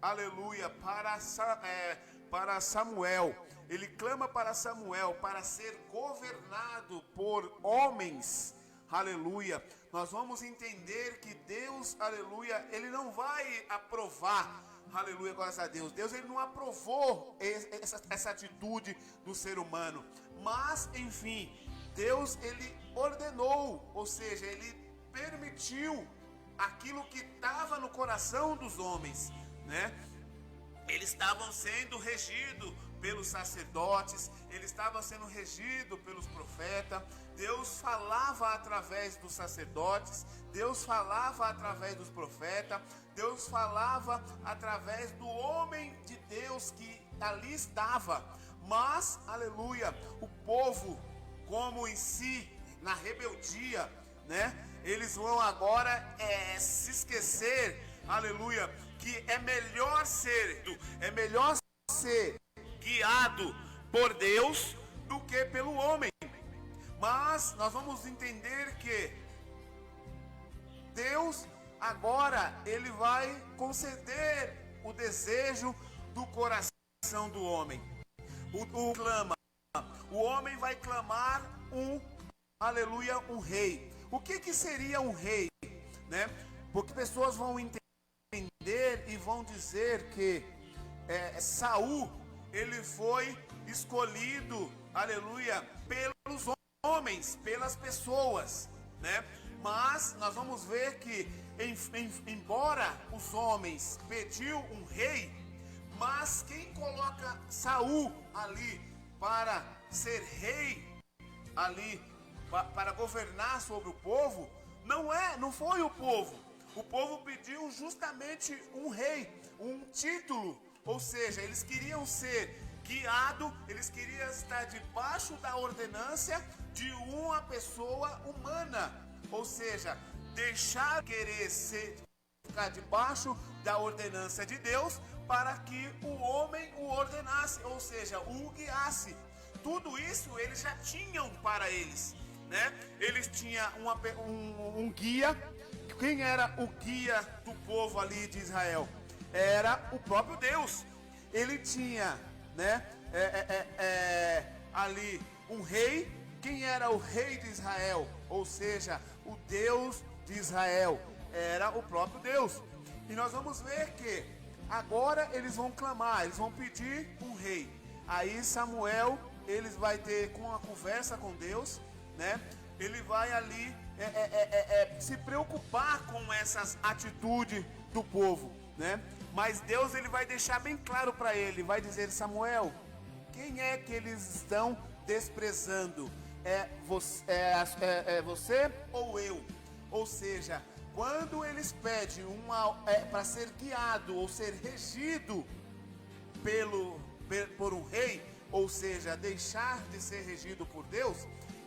aleluia, para Samuel, ele clama para Samuel para ser governado por homens, aleluia, nós vamos entender que Deus, aleluia, ele não vai aprovar, aleluia, glórias a Deus, Deus ele não aprovou essa atitude do ser humano, mas enfim, Deus ele ordenou, ou seja, ele permitiu aquilo que estava no coração dos homens, né? Eles estavam sendo regidos pelos sacerdotes, eles estavam sendo regidos pelos profetas. Deus falava através dos sacerdotes, Deus falava através dos profetas, Deus falava através do homem de Deus que ali estava. Mas, aleluia, o povo, como em si, na rebeldia, né? Eles vão agora se esquecer, aleluia, que é melhor ser guiado por Deus do que pelo homem. Mas nós vamos entender que Deus agora ele vai conceder o desejo do coração do homem. O homem vai clamar aleluia, um rei. O que seria um rei, né? Porque pessoas vão entender e vão dizer que Saul, ele foi escolhido, aleluia, pelos homens, pelas pessoas, né? Mas nós vamos ver que embora os homens pediu um rei, mas quem coloca Saul ali para ser rei ali, para governar sobre o povo, não foi o povo. O povo pediu justamente um rei, um título, ou seja, eles queriam ser guiados, eles queriam estar debaixo da ordenância de uma pessoa humana, ou seja, deixar querer ficar debaixo da ordenância de Deus para que o homem o ordenasse, ou seja, o guiasse. Tudo isso eles já tinham para eles, né? Eles tinham um guia. Quem era o guia do povo ali de Israel? Era o próprio Deus. Ele tinha, né, ali um rei. Quem era o rei de Israel? Ou seja, o Deus de Israel era o próprio Deus. E nós vamos ver que agora eles vão clamar, eles vão pedir um rei. Aí Samuel, eles vai ter uma conversa com Deus, né? Ele vai ali se preocupar com essas atitudes do povo, né? Mas Deus ele vai deixar bem claro para ele, vai dizer: Samuel, quem é que eles estão desprezando? É você ou eu? Ou seja, quando eles pedem para ser guiado ou ser regido por um rei, ou seja, deixar de ser regido por Deus,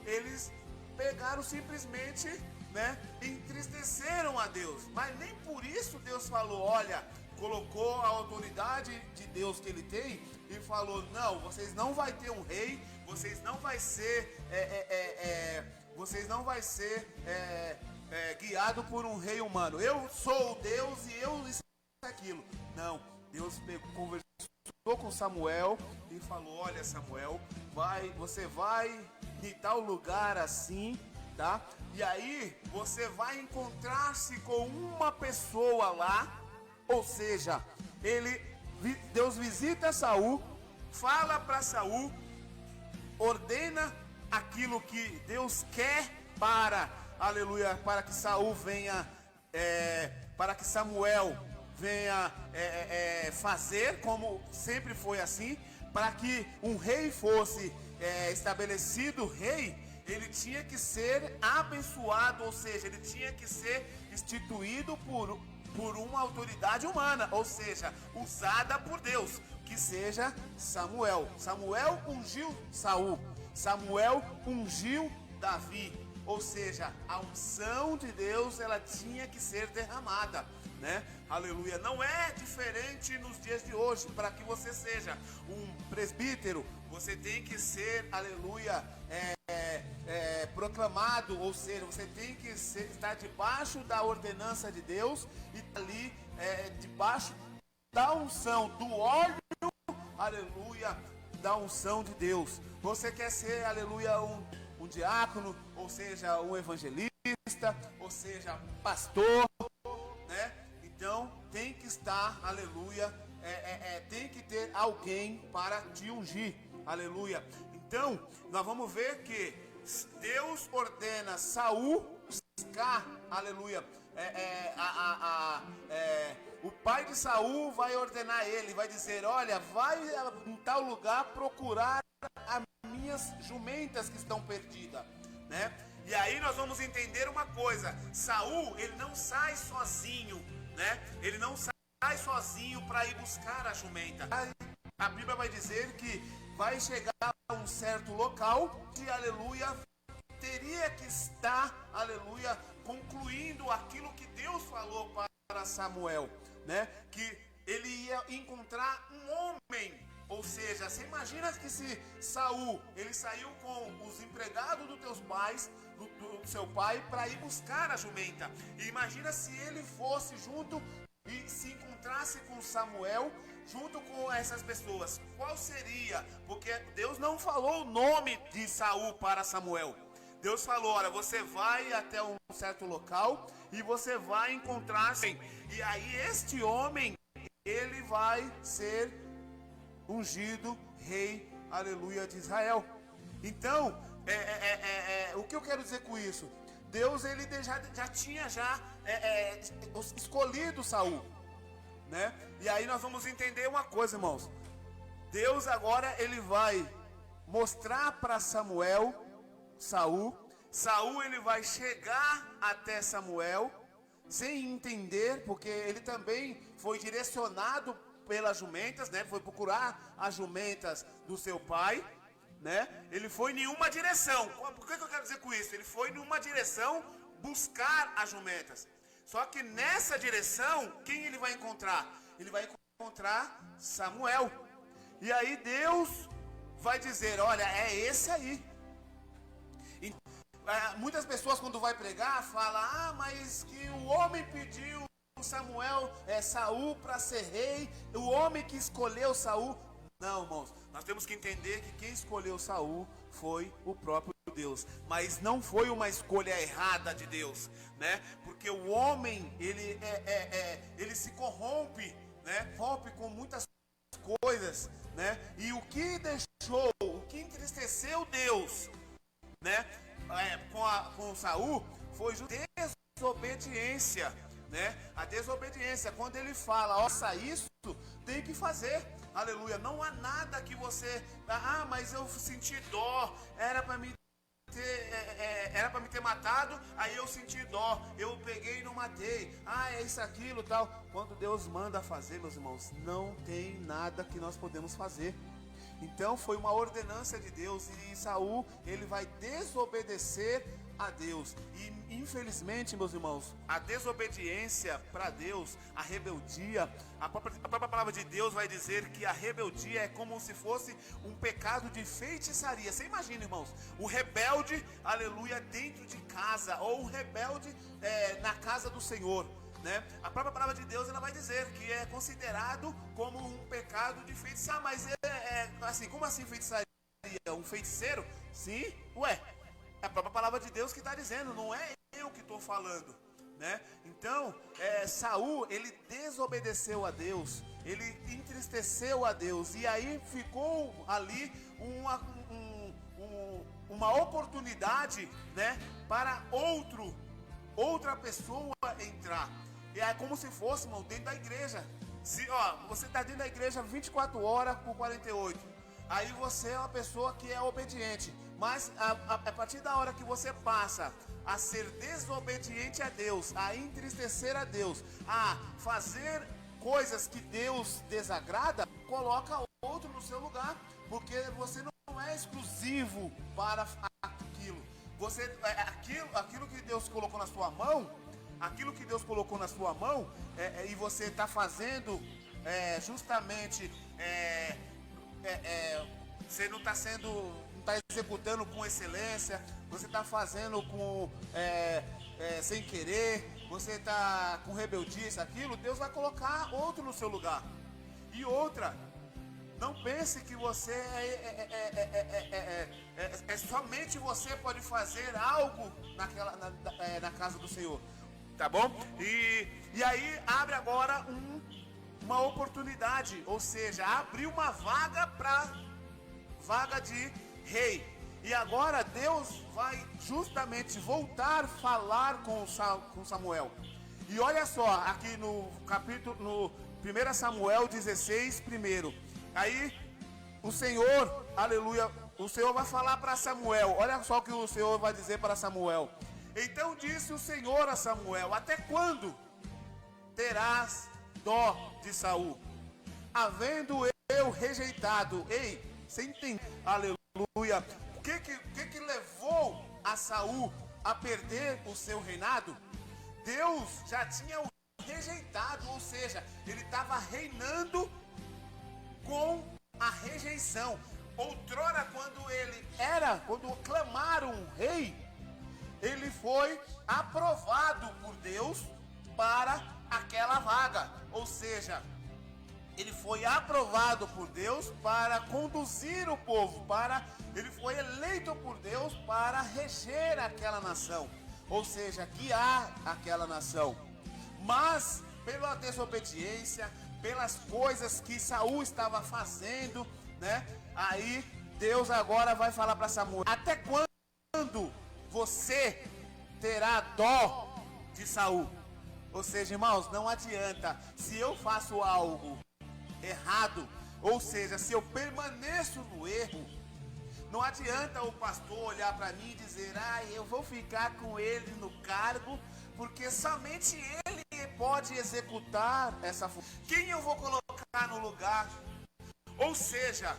eles pegaram simplesmente, né, entristeceram a Deus. Mas nem por isso Deus falou: olha, colocou a autoridade de Deus que ele tem e falou: não, vocês não vai ter um rei, vocês não vai ser guiado por um rei humano. Eu sou Deus e eu aquilo. Não, Deus conversou com Samuel e falou: olha, Samuel, você vai em tal lugar assim, tá? E aí você vai encontrar-se com uma pessoa lá, ou seja, Deus visita Saul, fala para Saul, ordena aquilo que Deus quer para, aleluia, para que Saul venha, para que Samuel venha fazer, como sempre foi assim, para que um rei fosse estabelecido rei, ele tinha que ser abençoado, ou seja, ele tinha que ser instituído por uma autoridade humana, ou seja, usada por Deus, que seja Samuel. Samuel ungiu Saul, Samuel ungiu Davi, ou seja, a unção de Deus, ela tinha que ser derramada, né? Aleluia. Não é diferente nos dias de hoje. Para que você seja um presbítero, você tem que ser, aleluia, proclamado, ou seja, você tem que estar debaixo da ordenança de Deus e ali debaixo da unção, do óleo, aleluia, da unção de Deus. Você quer ser, aleluia, um diácono, ou seja, um evangelista, ou seja, pastor, né? Então tem que estar, aleluia, tem que ter alguém para te ungir, aleluia. Então nós vamos ver que Deus ordena Saul buscar, aleluia, o pai de Saul vai ordenar ele, vai dizer: olha, vai em tal lugar procurar as minhas jumentas que estão perdidas, né? E aí nós vamos entender uma coisa: Saul, ele não sai sozinho, né? Ele não sai sozinho para ir buscar a jumenta. A Bíblia vai dizer que vai chegar a um certo local e, aleluia, teria que estar, aleluia, concluindo aquilo que Deus falou para Samuel, né? Que ele ia encontrar um homem. Ou seja, você imagina que se Saul, ele saiu com os empregados dos teus pais, do seu pai, para ir buscar a jumenta. E imagina se ele fosse junto e se encontrasse com Samuel, junto com essas pessoas. Qual seria? Porque Deus não falou o nome de Saul para Samuel. Deus falou: olha, você vai até um certo local e você vai encontrar-se. E aí este homem, ele vai ser ungido rei, aleluia, de Israel. Então, o que eu quero dizer com isso? Deus, ele já tinha escolhido Saul, né? E aí nós vamos entender uma coisa, irmãos. Deus agora, ele vai mostrar para Saul, ele vai chegar até Samuel, sem entender, porque ele também foi direcionado pelas jumentas, né? Foi procurar as jumentas do seu pai, né? Ele foi em nenhuma direção. Por que eu quero dizer com isso? Ele foi em uma direção buscar as jumentas. Só que nessa direção, quem ele vai encontrar? Ele vai encontrar Samuel. E aí Deus vai dizer: olha, é esse aí. E, muitas pessoas, quando vai pregar, falam: ah, mas que o homem pediu Saul para ser rei, o homem que escolheu Saul. Não, irmãos, nós temos que entender que quem escolheu Saul foi o próprio Deus, mas não foi uma escolha errada de Deus, né? Porque o homem, ele se corrompe, né? Rompe com muitas coisas, né? E o que entristeceu Deus, né? Com Saul foi desobediência, né? A desobediência, quando ele fala: faça isso, tem que fazer, aleluia. Não há nada que você, mas eu senti dó, era para me ter matado, aí eu senti dó, eu peguei e não matei, é isso, aquilo, tal. Quando Deus manda fazer, meus irmãos, não tem nada que nós podemos fazer. Então foi uma ordenança de Deus, e Saul, ele vai desobedecer a Deus. E infelizmente, meus irmãos, a desobediência para Deus, a rebeldia, a própria palavra de Deus vai dizer que a rebeldia é como se fosse um pecado de feitiçaria. Você imagina, irmãos, o rebelde, aleluia, dentro de casa, ou o rebelde na casa do Senhor, né? A própria palavra de Deus, ela vai dizer que é considerado como um pecado de feitiçaria. Mas assim, como assim feitiçaria? Um feiticeiro? Sim, ué, é a própria palavra de Deus que está dizendo, não é eu que estou falando, né? Então, Saul, ele desobedeceu a Deus, ele entristeceu a Deus, e aí ficou ali uma oportunidade, né, para outra pessoa entrar. E é como se fosse, irmão, dentro da igreja. Você está dentro da igreja 24 horas por 48. Aí você é uma pessoa que é obediente. Mas a partir da hora que você passa a ser desobediente a Deus, a entristecer a Deus, a fazer coisas que Deus desagrada, coloca outro no seu lugar. Porque você não é exclusivo para aquilo. Aquilo que Deus colocou na sua mão, e você está fazendo justamente... você não está executando com excelência, você está fazendo sem querer, você está com rebeldia, isso, aquilo, Deus vai colocar outro no seu lugar. E outra, não pense que você somente você pode fazer algo na casa do Senhor, tá bom? E aí abre agora uma oportunidade, ou seja, abriu uma vaga de rei. E agora Deus vai justamente voltar a falar com Samuel. E olha só, aqui no 1 Samuel 16, primeiro. Aí o Senhor, aleluia, o Senhor vai falar para Samuel. Olha só o que o Senhor vai dizer para Samuel. Então disse o Senhor a Samuel: até quando terás dó de Saul, havendo eu rejeitado? Ei, você entende? Aleluia. O que levou a Saul a perder o seu reinado? Deus já tinha o rejeitado, ou seja, ele estava reinando com a rejeição. Outrora, quando clamaram um rei, ele foi aprovado por Deus para aquela vaga, ou seja, ele foi aprovado por Deus para conduzir o povo, ele foi eleito por Deus para reger aquela nação, ou seja, guiar aquela nação. Mas pela desobediência, pelas coisas que Saul estava fazendo, né? Aí Deus agora vai falar para Samuel: até quando você terá dó de Saul? Ou seja, irmãos, não adianta, se eu faço algo errado, ou seja, se eu permaneço no erro, não adianta o pastor olhar para mim e dizer: eu vou ficar com ele no cargo, porque somente ele pode executar essa função. Quem eu vou colocar no lugar? Ou seja,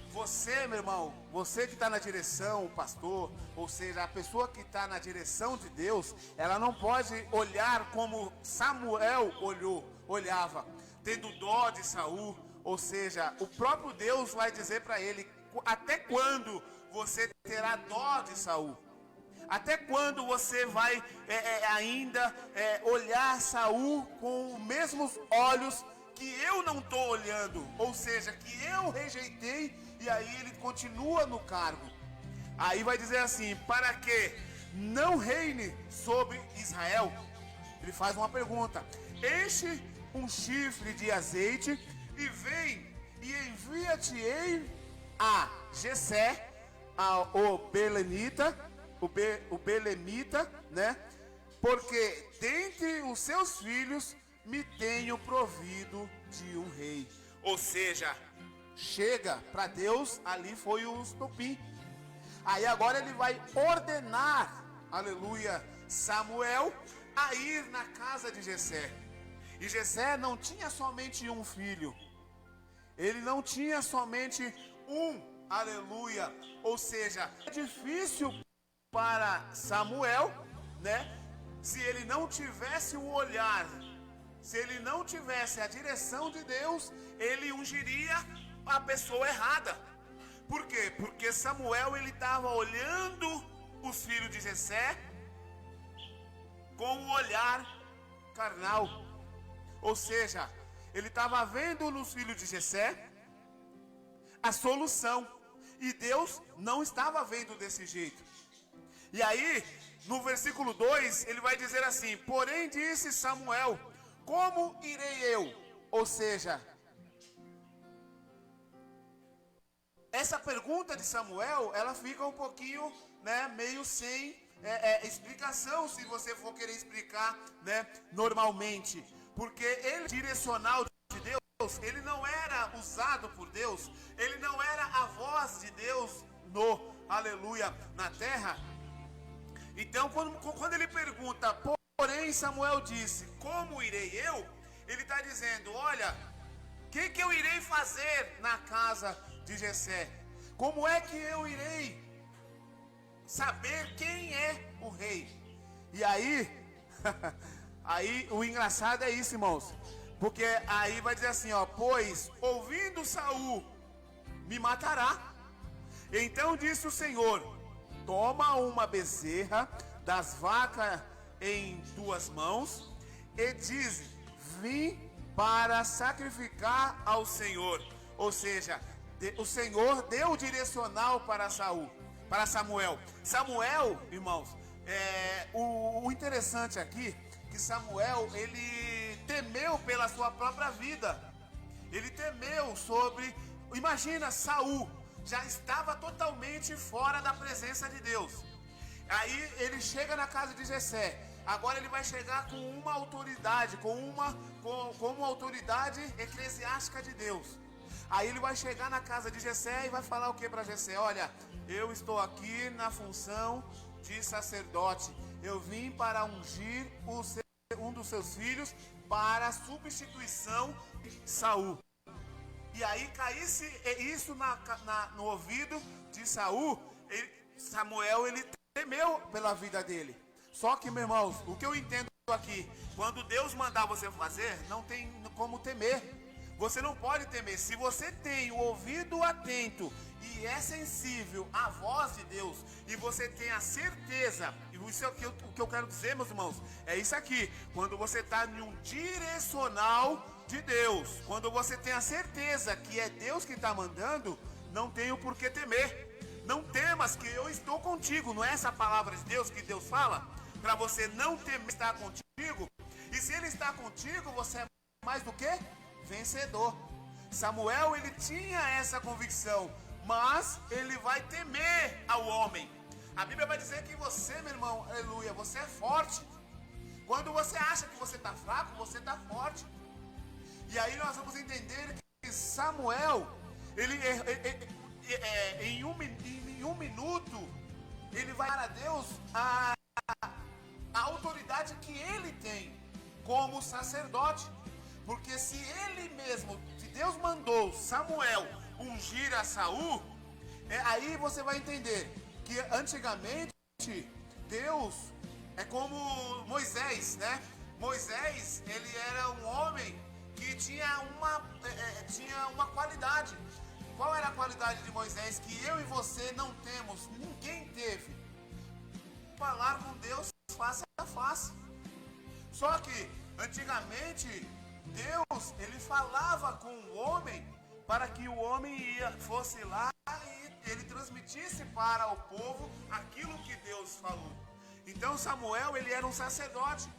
você, meu irmão, você que está na direção, o pastor, ou seja, a pessoa que está na direção de Deus, ela não pode olhar como Samuel olhava, tendo dó de Saul. Ou seja, o próprio Deus vai dizer para ele: até quando você terá dó de Saul? Até quando você vai ainda olhar Saul com os mesmos olhos que eu não estou olhando? Ou seja, que eu rejeitei, e aí ele continua no cargo. Aí vai dizer assim: para que não reine sobre Israel? Ele faz uma pergunta: enche um chifre de azeite e vem e envia-te-ei a Jessé, o Belemita, né? Porque dentre os seus filhos me tenho provido de um rei. Ou seja, chega para Deus, ali foi o estopim. Aí agora ele vai ordenar, aleluia, Samuel a ir na casa de Jessé. E Jessé não tinha somente um filho, ele não tinha somente um Aleluia. Ou seja, é difícil para Samuel, né? Se ele não tivesse o olhar, se ele não tivesse a direção de Deus, ele ungiria a pessoa errada. Por quê? Porque Samuel ele estava olhando os filhos de Jessé com o olhar carnal. Ou seja, ele estava vendo nos filhos de Jessé a solução, e Deus não estava vendo desse jeito. E aí, no versículo 2, ele vai dizer assim: porém disse Samuel, como irei eu? Ou seja, essa pergunta de Samuel, ela fica um pouquinho, né, meio sem explicação, se você for querer explicar, né, normalmente. Porque ele, direcional de Deus, ele não era usado por Deus, ele não era a voz de Deus aleluia, na terra. Então, quando ele pergunta, porém Samuel disse, como irei eu? Ele está dizendo, olha, o que eu irei fazer na casa de Jessé? Como é que eu irei saber quem é o rei? E aí, aí o engraçado é isso, irmãos. Porque aí vai dizer assim, ó, pois ouvindo Saul me matará. Então disse o Senhor, toma uma bezerra das vacas em tuas mãos e diz, vim para sacrificar ao Senhor. Ou seja, o Senhor deu o direcional para Samuel. Samuel, irmãos, o interessante aqui, que Samuel, ele temeu pela sua própria vida. Ele temeu sobre, imagina, Saul já estava totalmente fora da presença de Deus. Aí ele chega na casa de Jessé. Agora ele vai chegar com uma autoridade, com uma autoridade eclesiástica de Deus. Aí ele vai chegar na casa de Jessé e vai falar o que para Jessé? Olha, eu estou aqui na função de sacerdote. Eu vim para ungir um dos seus filhos para a substituição de Saul. E aí caísse isso no ouvido de Saul, Samuel ele temeu pela vida dele. Só que, meus irmãos, o que eu entendo aqui, quando Deus mandar você fazer, não tem como temer. Você não pode temer. Se você tem o ouvido atento e é sensível à voz de Deus, e você tem a certeza, e isso é o que eu quero dizer, meus irmãos, é isso aqui. Quando você está em um direcional de Deus, quando você tem a certeza que é Deus que está mandando, não tenho por que temer. Não temas, que eu estou contigo. Não é essa palavra de Deus que Deus fala? Para você não temer estar contigo. E se Ele está contigo, você é mais do que vencedor. Samuel, ele tinha essa convicção, mas ele vai temer ao homem. A Bíblia vai dizer que você, meu irmão, aleluia, você é forte. Quando você acha que você está fraco, você está forte. E aí nós vamos entender que Samuel, ele em um minuto, ele vai dar a Deus a autoridade que ele tem como sacerdote. Porque se Deus mandou Samuel ungir a Saul, aí você vai entender que antigamente Deus é como Moisés, né? Moisés, ele era um homem que tinha uma qualidade. Qual era a qualidade de Moisés que eu e você não temos? Ninguém teve. Falar com Deus face a face. Só que antigamente Deus, ele falava com o homem para que o homem fosse lá e ele transmitisse para o povo aquilo que Deus falou. Então Samuel, ele era um sacerdote.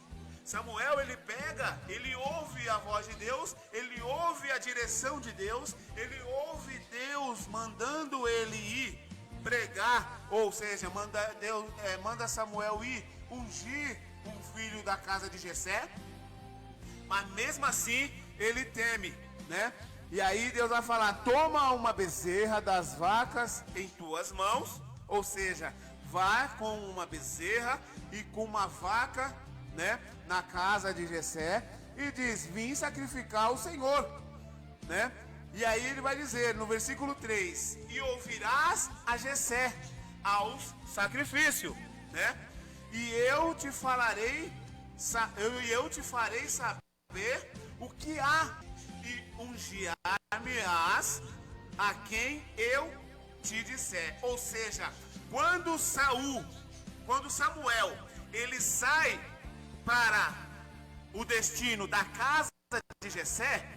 Samuel, ele ouve a voz de Deus, ele ouve a direção de Deus, ele ouve Deus mandando ele ir pregar, ou seja, manda Samuel ir ungir um filho da casa de Jessé, mas mesmo assim ele teme, né? E aí Deus vai falar, toma uma bezerra das vacas em tuas mãos, ou seja, vá com uma bezerra e com uma vaca, né, na casa de Jessé, e diz, vim sacrificar ao Senhor, né? E aí ele vai dizer no versículo 3: e ouvirás a Jessé aos sacrifícios, né? E eu te farei saber o que há, e ungir-me-ás a quem eu te disser. Ou seja, quando Samuel ele sai para o destino da casa de Jessé,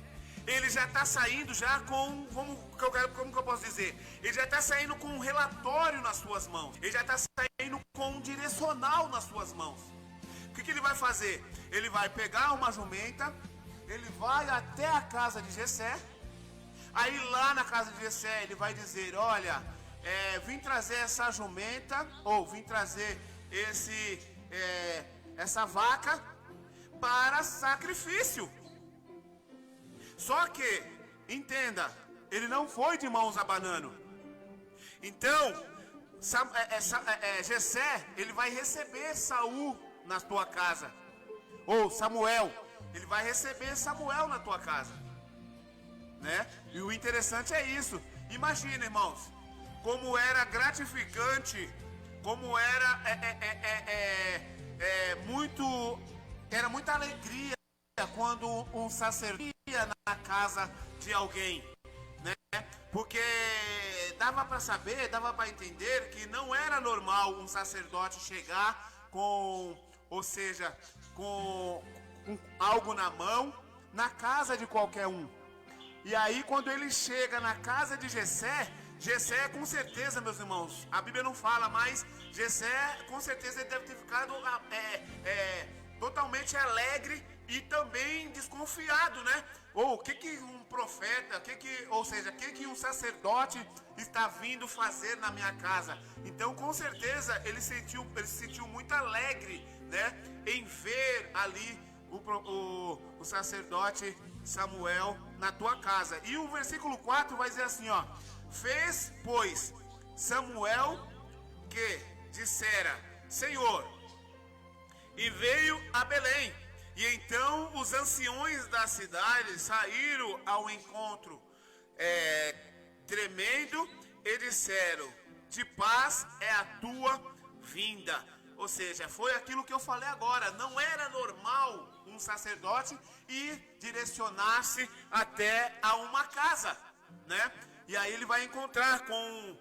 ele já está saindo já com, como que eu posso dizer? Ele já está saindo com um relatório nas suas mãos. Ele já está saindo com um direcional nas suas mãos. O que ele vai fazer? Ele vai pegar uma jumenta, ele vai até a casa de Jessé. Aí lá na casa de Jessé ele vai dizer: olha, vim trazer essa jumenta, ou vim trazer essa vaca para sacrifício. Só que, entenda, ele não foi de mãos abanando. Então, Jessé, ele vai receber Saul na tua casa. Ou Samuel, ele vai receber Samuel na tua casa, né? E o interessante é isso. Imagina, irmãos, como era gratificante, como era muita alegria quando um sacerdote ia na casa de alguém, né? Porque dava para saber, dava para entender que não era normal um sacerdote chegar com algo na mão na casa de qualquer um. E aí quando ele chega na casa de Jessé, com certeza, meus irmãos, a Bíblia não fala, mas Jessé, com certeza ele deve ter ficado totalmente alegre e também desconfiado, né? Ou o que um profeta, o que um sacerdote está vindo fazer na minha casa? Então, com certeza, ele se sentiu muito alegre, né? Em ver ali o sacerdote Samuel na tua casa. E o versículo 4 vai dizer assim, ó: fez, pois, Samuel que dissera: Senhor, e veio a Belém. E então os anciões da cidade saíram ao encontro, tremendo, e disseram: de paz é a tua vinda. Ou seja, foi aquilo que eu falei agora. Não era normal um sacerdote ir direcionar-se até a uma casa, né? E aí ele vai encontrar com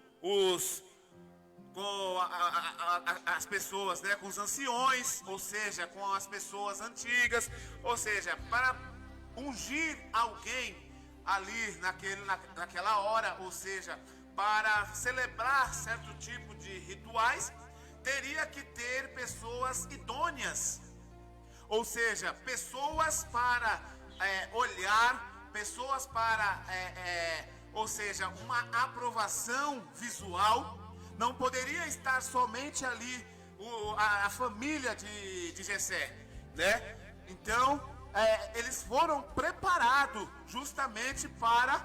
as pessoas, né, com os anciões, ou seja, com as pessoas antigas, ou seja, para ungir alguém ali naquela hora, ou seja, para celebrar certo tipo de rituais, teria que ter pessoas idôneas, ou seja, pessoas para olhar, pessoas para, ou seja, uma aprovação visual. Não poderia estar somente ali a família de Jessé, né? Então, eles foram preparados justamente para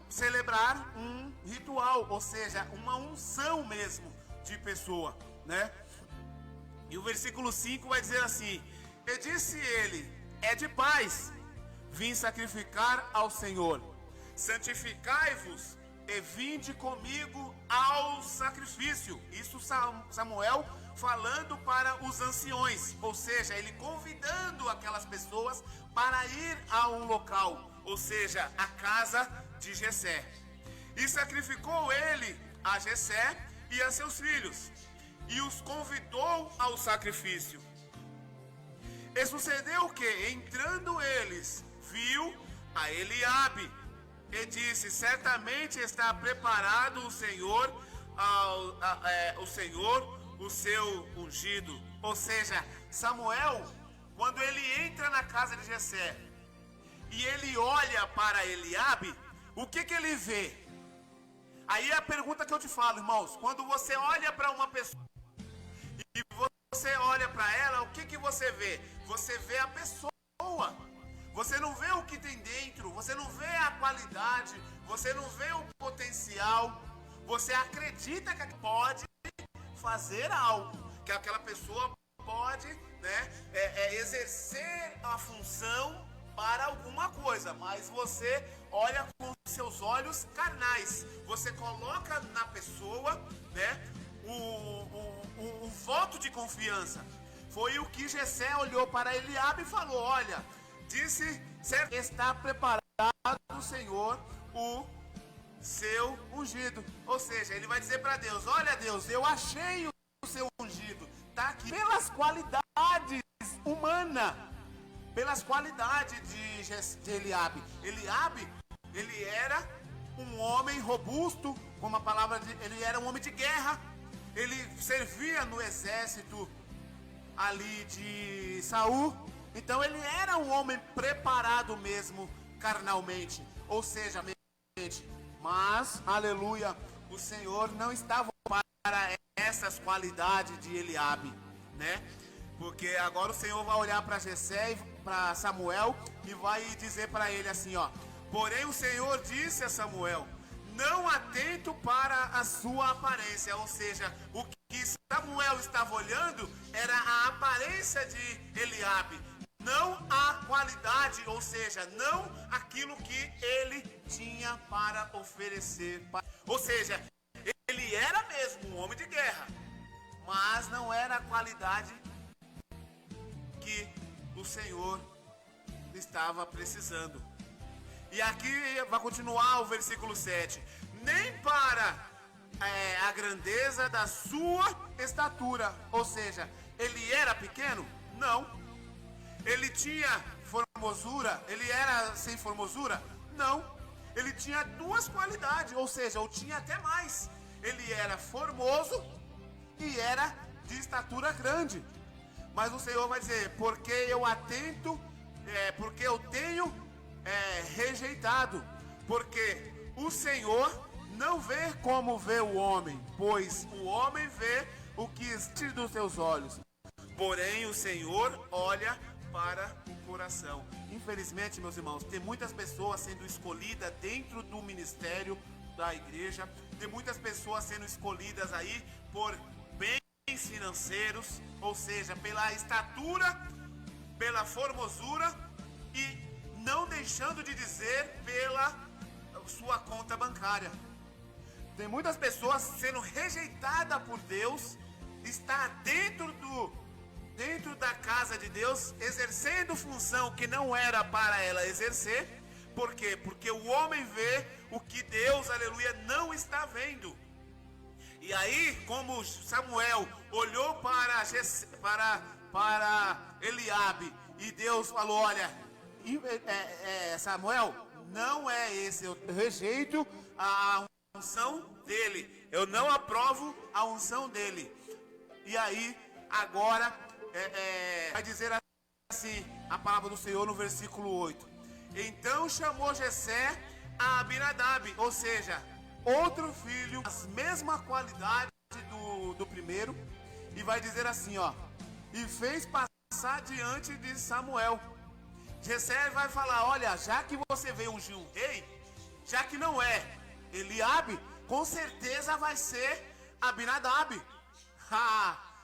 celebrar um ritual, ou seja, uma unção mesmo de pessoa, né? E o versículo 5 vai dizer assim: e disse ele: é de paz, vim sacrificar ao Senhor, santificai-vos e vinde comigo ao sacrifício. Isso Samuel falando para os anciões, ou seja, ele convidando aquelas pessoas para ir a um local, ou seja, a casa de Jessé. E sacrificou ele a Jessé e a seus filhos, e os convidou ao sacrifício. E sucedeu que, entrando eles, viu a Eliabe, e disse: certamente está preparado o Senhor, o seu ungido. Ou seja, Samuel, quando ele entra na casa de Jessé e ele olha para Eliabe, o que ele vê? Aí é a pergunta que eu te falo, irmãos: quando você olha para uma pessoa e você olha para ela, o que você vê? Você vê a pessoa. Você não vê o que tem dentro, você não vê a qualidade, você não vê o potencial. Você acredita que pode fazer algo, que aquela pessoa pode, né, exercer a função, para alguma coisa, mas você olha com seus olhos carnais. Você coloca na pessoa, né, um voto de confiança. Foi o que Jessé olhou para Eliabe e falou: olha, disse, certo, está preparado o Senhor, o seu ungido. Ou seja, ele vai dizer para Deus: olha Deus, eu achei o seu ungido, tá aqui. Pelas qualidades humanas, pelas qualidades de Eliabe. Eliabe, ele era um homem robusto, como a palavra ele era um homem de guerra. Ele servia no exército ali de Saul. Então ele era um homem preparado mesmo carnalmente, ou seja, mente. Mas, aleluia, o Senhor não estava para essas qualidades de Eliabe, né? Porque agora o Senhor vai olhar para Jessé, para Samuel, e vai dizer para ele assim, ó: porém o Senhor disse a Samuel: não atento para a sua aparência. Ou seja, o que Samuel estava olhando era a aparência de Eliabe, não a qualidade, ou seja, não aquilo que ele tinha para oferecer. Ou seja, ele era mesmo um homem de guerra, mas não era a qualidade que o Senhor estava precisando. E aqui vai continuar o versículo 7. Nem para a grandeza da sua estatura. Ou seja, ele era pequeno? Não. Ele tinha formosura? Ele era sem formosura? Não. Ele tinha duas qualidades, ou seja, ou tinha até mais. Ele era formoso e era de estatura grande. Mas o Senhor vai dizer: porque eu atento, porque eu tenho rejeitado. Porque o Senhor não vê como vê o homem, pois o homem vê o que existe dos seus olhos, porém o Senhor olha para o coração. Infelizmente, meus irmãos, tem muitas pessoas sendo escolhidas dentro do ministério da igreja, tem muitas pessoas sendo escolhidas aí por bens financeiros, ou seja, pela estatura, pela formosura, e não deixando de dizer pela sua conta bancária. Tem muitas pessoas sendo rejeitadas por Deus, está dentro da casa de Deus, exercendo função que não era para ela exercer. Por quê? Porque o homem vê o que Deus, aleluia, não está vendo. E aí, como Samuel olhou para Eliabe, e Deus falou: olha, Samuel, não é esse, eu rejeito a unção dele, eu não aprovo a unção dele. E aí, agora, vai dizer assim a palavra do Senhor no versículo 8: então chamou Jessé a Abinadab, ou seja, outro filho, as mesmas qualidades do primeiro, e vai dizer assim, ó: e fez passar diante de Samuel. Jessé vai falar: olha, já que você veio ungir um rei, já que não é Eliabe, com certeza vai ser Abinadab.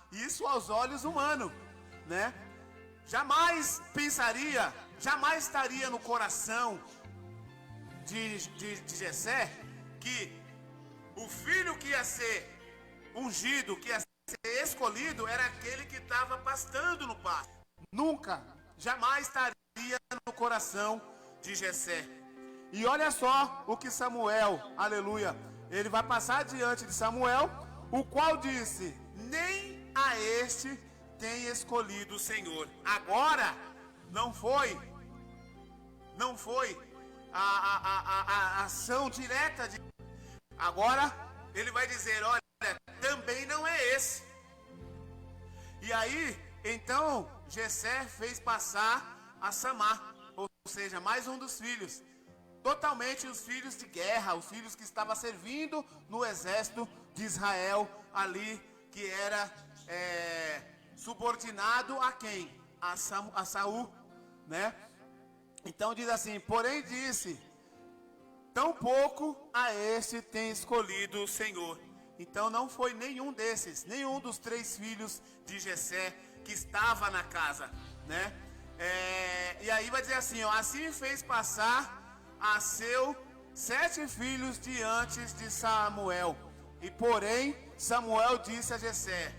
Isso aos olhos humanos, né? Jamais pensaria, jamais estaria no coração de Jessé que o filho que ia ser ungido, que ia ser escolhido, era aquele que estava pastando no pasto. Nunca, jamais estaria no coração de Jessé. E olha só o que Samuel, aleluia, ele vai passar diante de Samuel, o qual disse: nem a este tem escolhido o Senhor. Agora, não foi a ação direta de... Agora, ele vai dizer: olha, também não é esse. E aí, então, Jessé fez passar a Samar, ou seja, mais um dos filhos. Totalmente os filhos de guerra, os filhos que estavam servindo no exército de Israel ali, que era subordinado a quem? A Saul, né? Então diz assim: porém disse: tampouco a este tem escolhido o Senhor. Então não foi nenhum desses, nenhum dos 3 filhos de Jessé que estava na casa, né? E aí vai dizer assim, ó, assim fez passar a seu 7 filhos diante de Samuel. E porém Samuel disse a Jessé: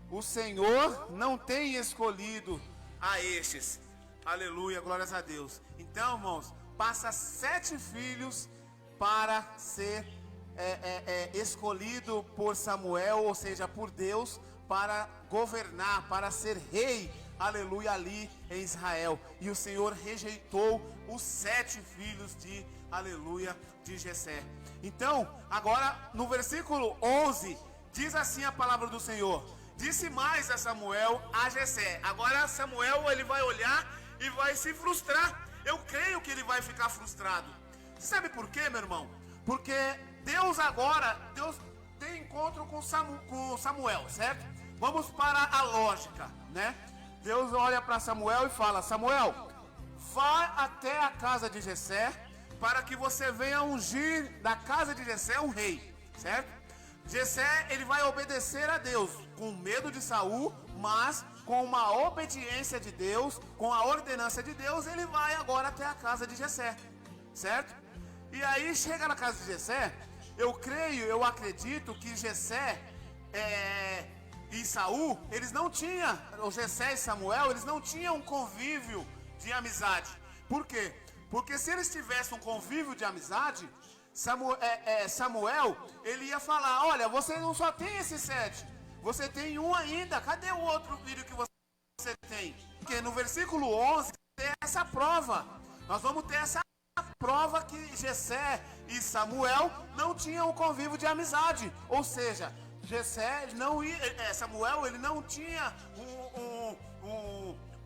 o Senhor não tem escolhido a estes. Aleluia, glórias a Deus. Então, irmãos, passa 7 filhos para ser escolhido por Samuel, ou seja, por Deus, para governar, para ser rei, aleluia, ali em Israel. E o Senhor rejeitou os 7 filhos de, aleluia, de Jessé. Então, agora no versículo 11, diz assim a palavra do Senhor: disse mais a Samuel a Jessé. Agora Samuel, ele vai olhar e vai se frustrar. Eu creio que ele vai ficar frustrado. Sabe por quê, meu irmão? Porque Deus tem encontro com Samuel, certo? Vamos para a lógica, né? Deus olha para Samuel e fala: Samuel, vá até a casa de Jessé, para que você venha ungir da casa de Jessé um rei, certo? Jessé, ele vai obedecer a Deus, com medo de Saul, mas com uma obediência de Deus, com a ordenança de Deus, ele vai agora até a casa de Jessé, certo? E aí chega na casa de Jessé, eu acredito que Jessé e Saul, eles não tinham, o Jessé e Samuel, eles não tinham um convívio de amizade. Por quê? Porque se eles tivessem um convívio de amizade, Samuel, ele ia falar: olha, você não só tem esses 7, você tem um ainda, cadê o outro filho que você tem? Porque no versículo 11 tem essa prova, nós vamos ter essa prova que Jessé e Samuel não tinham um convívio de amizade, ou seja, Samuel, ele não tinha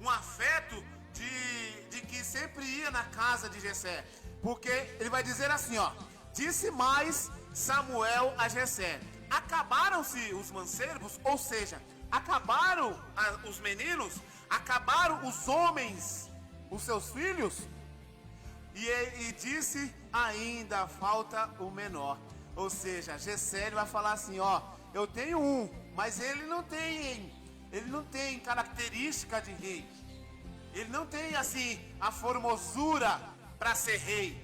um afeto de que sempre ia na casa de Jessé, porque ele vai dizer assim, ó: disse mais Samuel a Jessé: acabaram-se os mancebos, ou seja, acabaram os meninos, acabaram os homens, os seus filhos, e disse: ainda falta o menor. Ou seja, Jessé vai falar assim, ó: eu tenho um, mas ele não tem característica de rei, ele não tem assim a formosura para ser rei,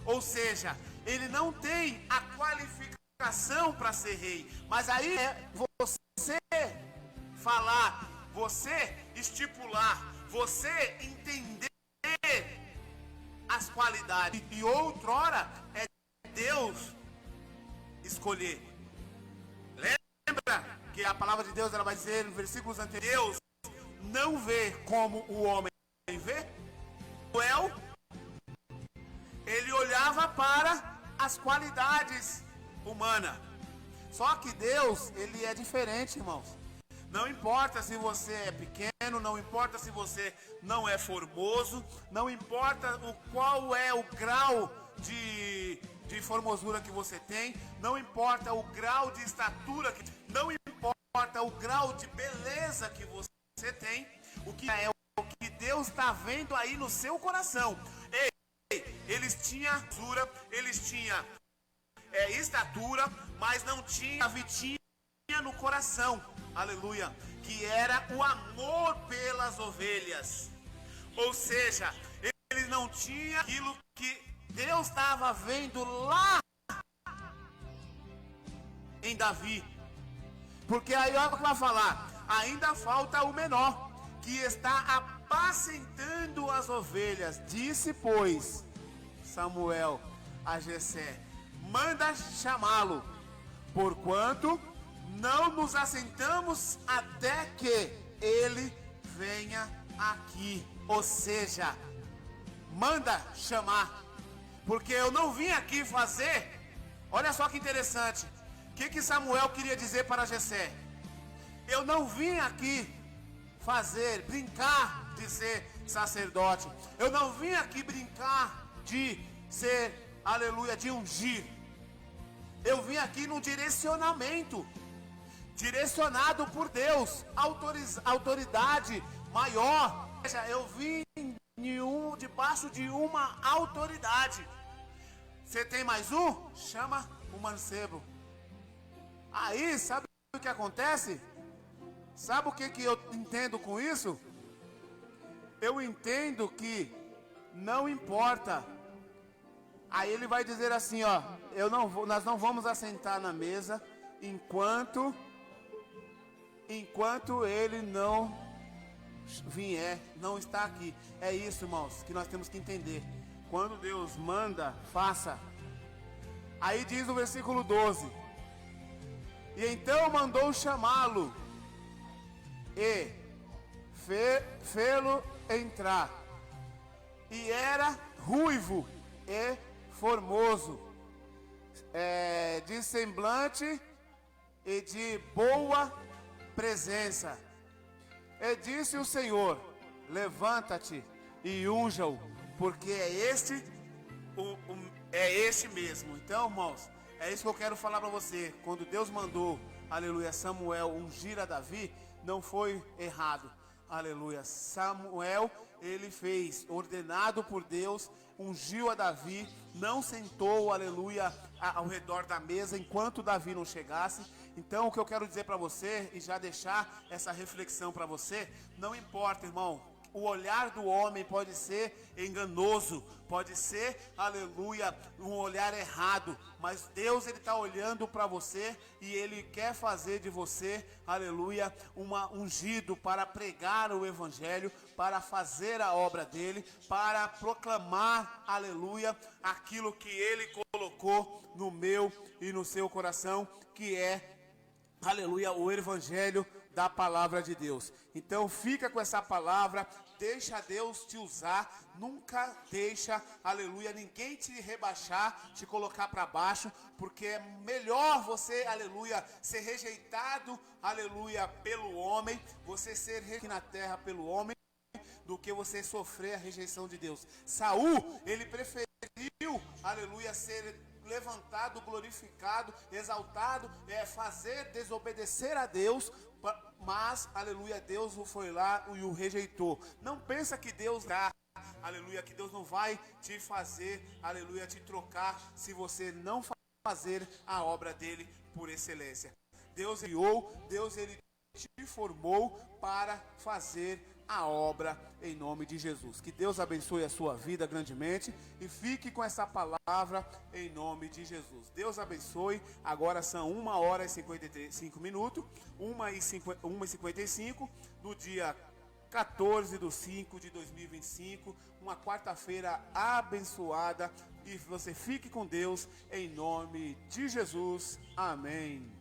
ou seja, ele não tem a qualificação para ser rei. Mas aí é você falar, você estipular, você entender as qualidades. E outrora é Deus escolher. Lembra que a palavra de Deus, ela vai dizer no versículos anteriores: Deus não vê como o homem vê. Samuel, ele olhava para as qualidades humanas. Só que Deus, ele é diferente, irmãos. Não importa se você é pequeno, não importa se você não é formoso, não importa qual é o grau de formosura que você tem, não importa o grau de estatura, não importa o grau de beleza que você tem, o que é o que Deus está vendo aí no seu coração. Eles tinham altura, eles tinham estatura, mas não tinha a vitinha no coração, aleluia, que era o amor pelas ovelhas. Ou seja, eles não tinham aquilo que Deus estava vendo lá em Davi. Porque aí olha o que vai falar: ainda falta o menor, que está apacentando as ovelhas. Disse, pois, Samuel a Jessé: manda chamá-lo, porquanto não nos assentamos até que ele venha aqui. Ou seja, manda chamar, porque eu não vim aqui fazer. Olha só que interessante, o que Samuel queria dizer para Jessé? Eu não vim aqui brincar de ser sacerdote, eu não vim aqui brincar de ser, aleluia, de ungir. Eu vim aqui num direcionamento, direcionado por Deus, autoridade maior. Ou seja, eu vim debaixo de uma autoridade. Você tem mais um? Chama o mancebo. Aí, sabe o que acontece? Sabe o que eu entendo com isso? eu entendo que não importa. Aí ele vai dizer assim, ó, nós não vamos assentar na mesa enquanto ele não vier, não está aqui. É isso, irmãos, que nós temos que entender. Quando Deus manda, faça. Aí diz o versículo 12: e então mandou chamá-lo e fê-lo entrar. E era ruivo e formoso, de semblante e de boa presença. E disse o Senhor: levanta-te e unja-o, porque é este mesmo. Então, irmãos, é isso que eu quero falar para você. Quando Deus mandou, aleluia, Samuel ungir a Davi, não foi errado. Aleluia, Samuel, ele fez, ordenado por Deus, ungiu a Davi, não sentou, aleluia, ao redor da mesa enquanto Davi não chegasse. Então o que eu quero dizer para você, e já deixar essa reflexão para você, não importa, irmão, o olhar do homem pode ser enganoso, pode ser, aleluia, um olhar errado, mas Deus, ele está olhando para você e ele quer fazer de você, aleluia, ungido para pregar o evangelho, para fazer a obra dele, para proclamar, aleluia, aquilo que ele colocou no meu e no seu coração, que é, aleluia, o evangelho da palavra de Deus. Então fica com essa palavra, deixa Deus te usar, nunca deixa, aleluia, ninguém te rebaixar, te colocar para baixo, porque é melhor você, aleluia, ser rejeitado, aleluia, pelo homem, você ser rejeitado na terra pelo homem, do que você sofrer a rejeição de Deus. Saul, ele preferiu, aleluia, ser levantado, glorificado, exaltado, fazer desobedecer a Deus, mas, aleluia, Deus foi lá e o rejeitou. Não pensa que Deus dá, aleluia, que Deus não vai te fazer, aleluia, te trocar, se você não fazer a obra dele por excelência. Deus criou, Deus ele te formou para fazer a obra em nome de Jesus. Que Deus abençoe a sua vida grandemente e fique com essa palavra em nome de Jesus. Deus abençoe. Agora são 1h55, 1h55 do dia 14/5/2025, uma quarta-feira abençoada, e você fique com Deus em nome de Jesus. Amém.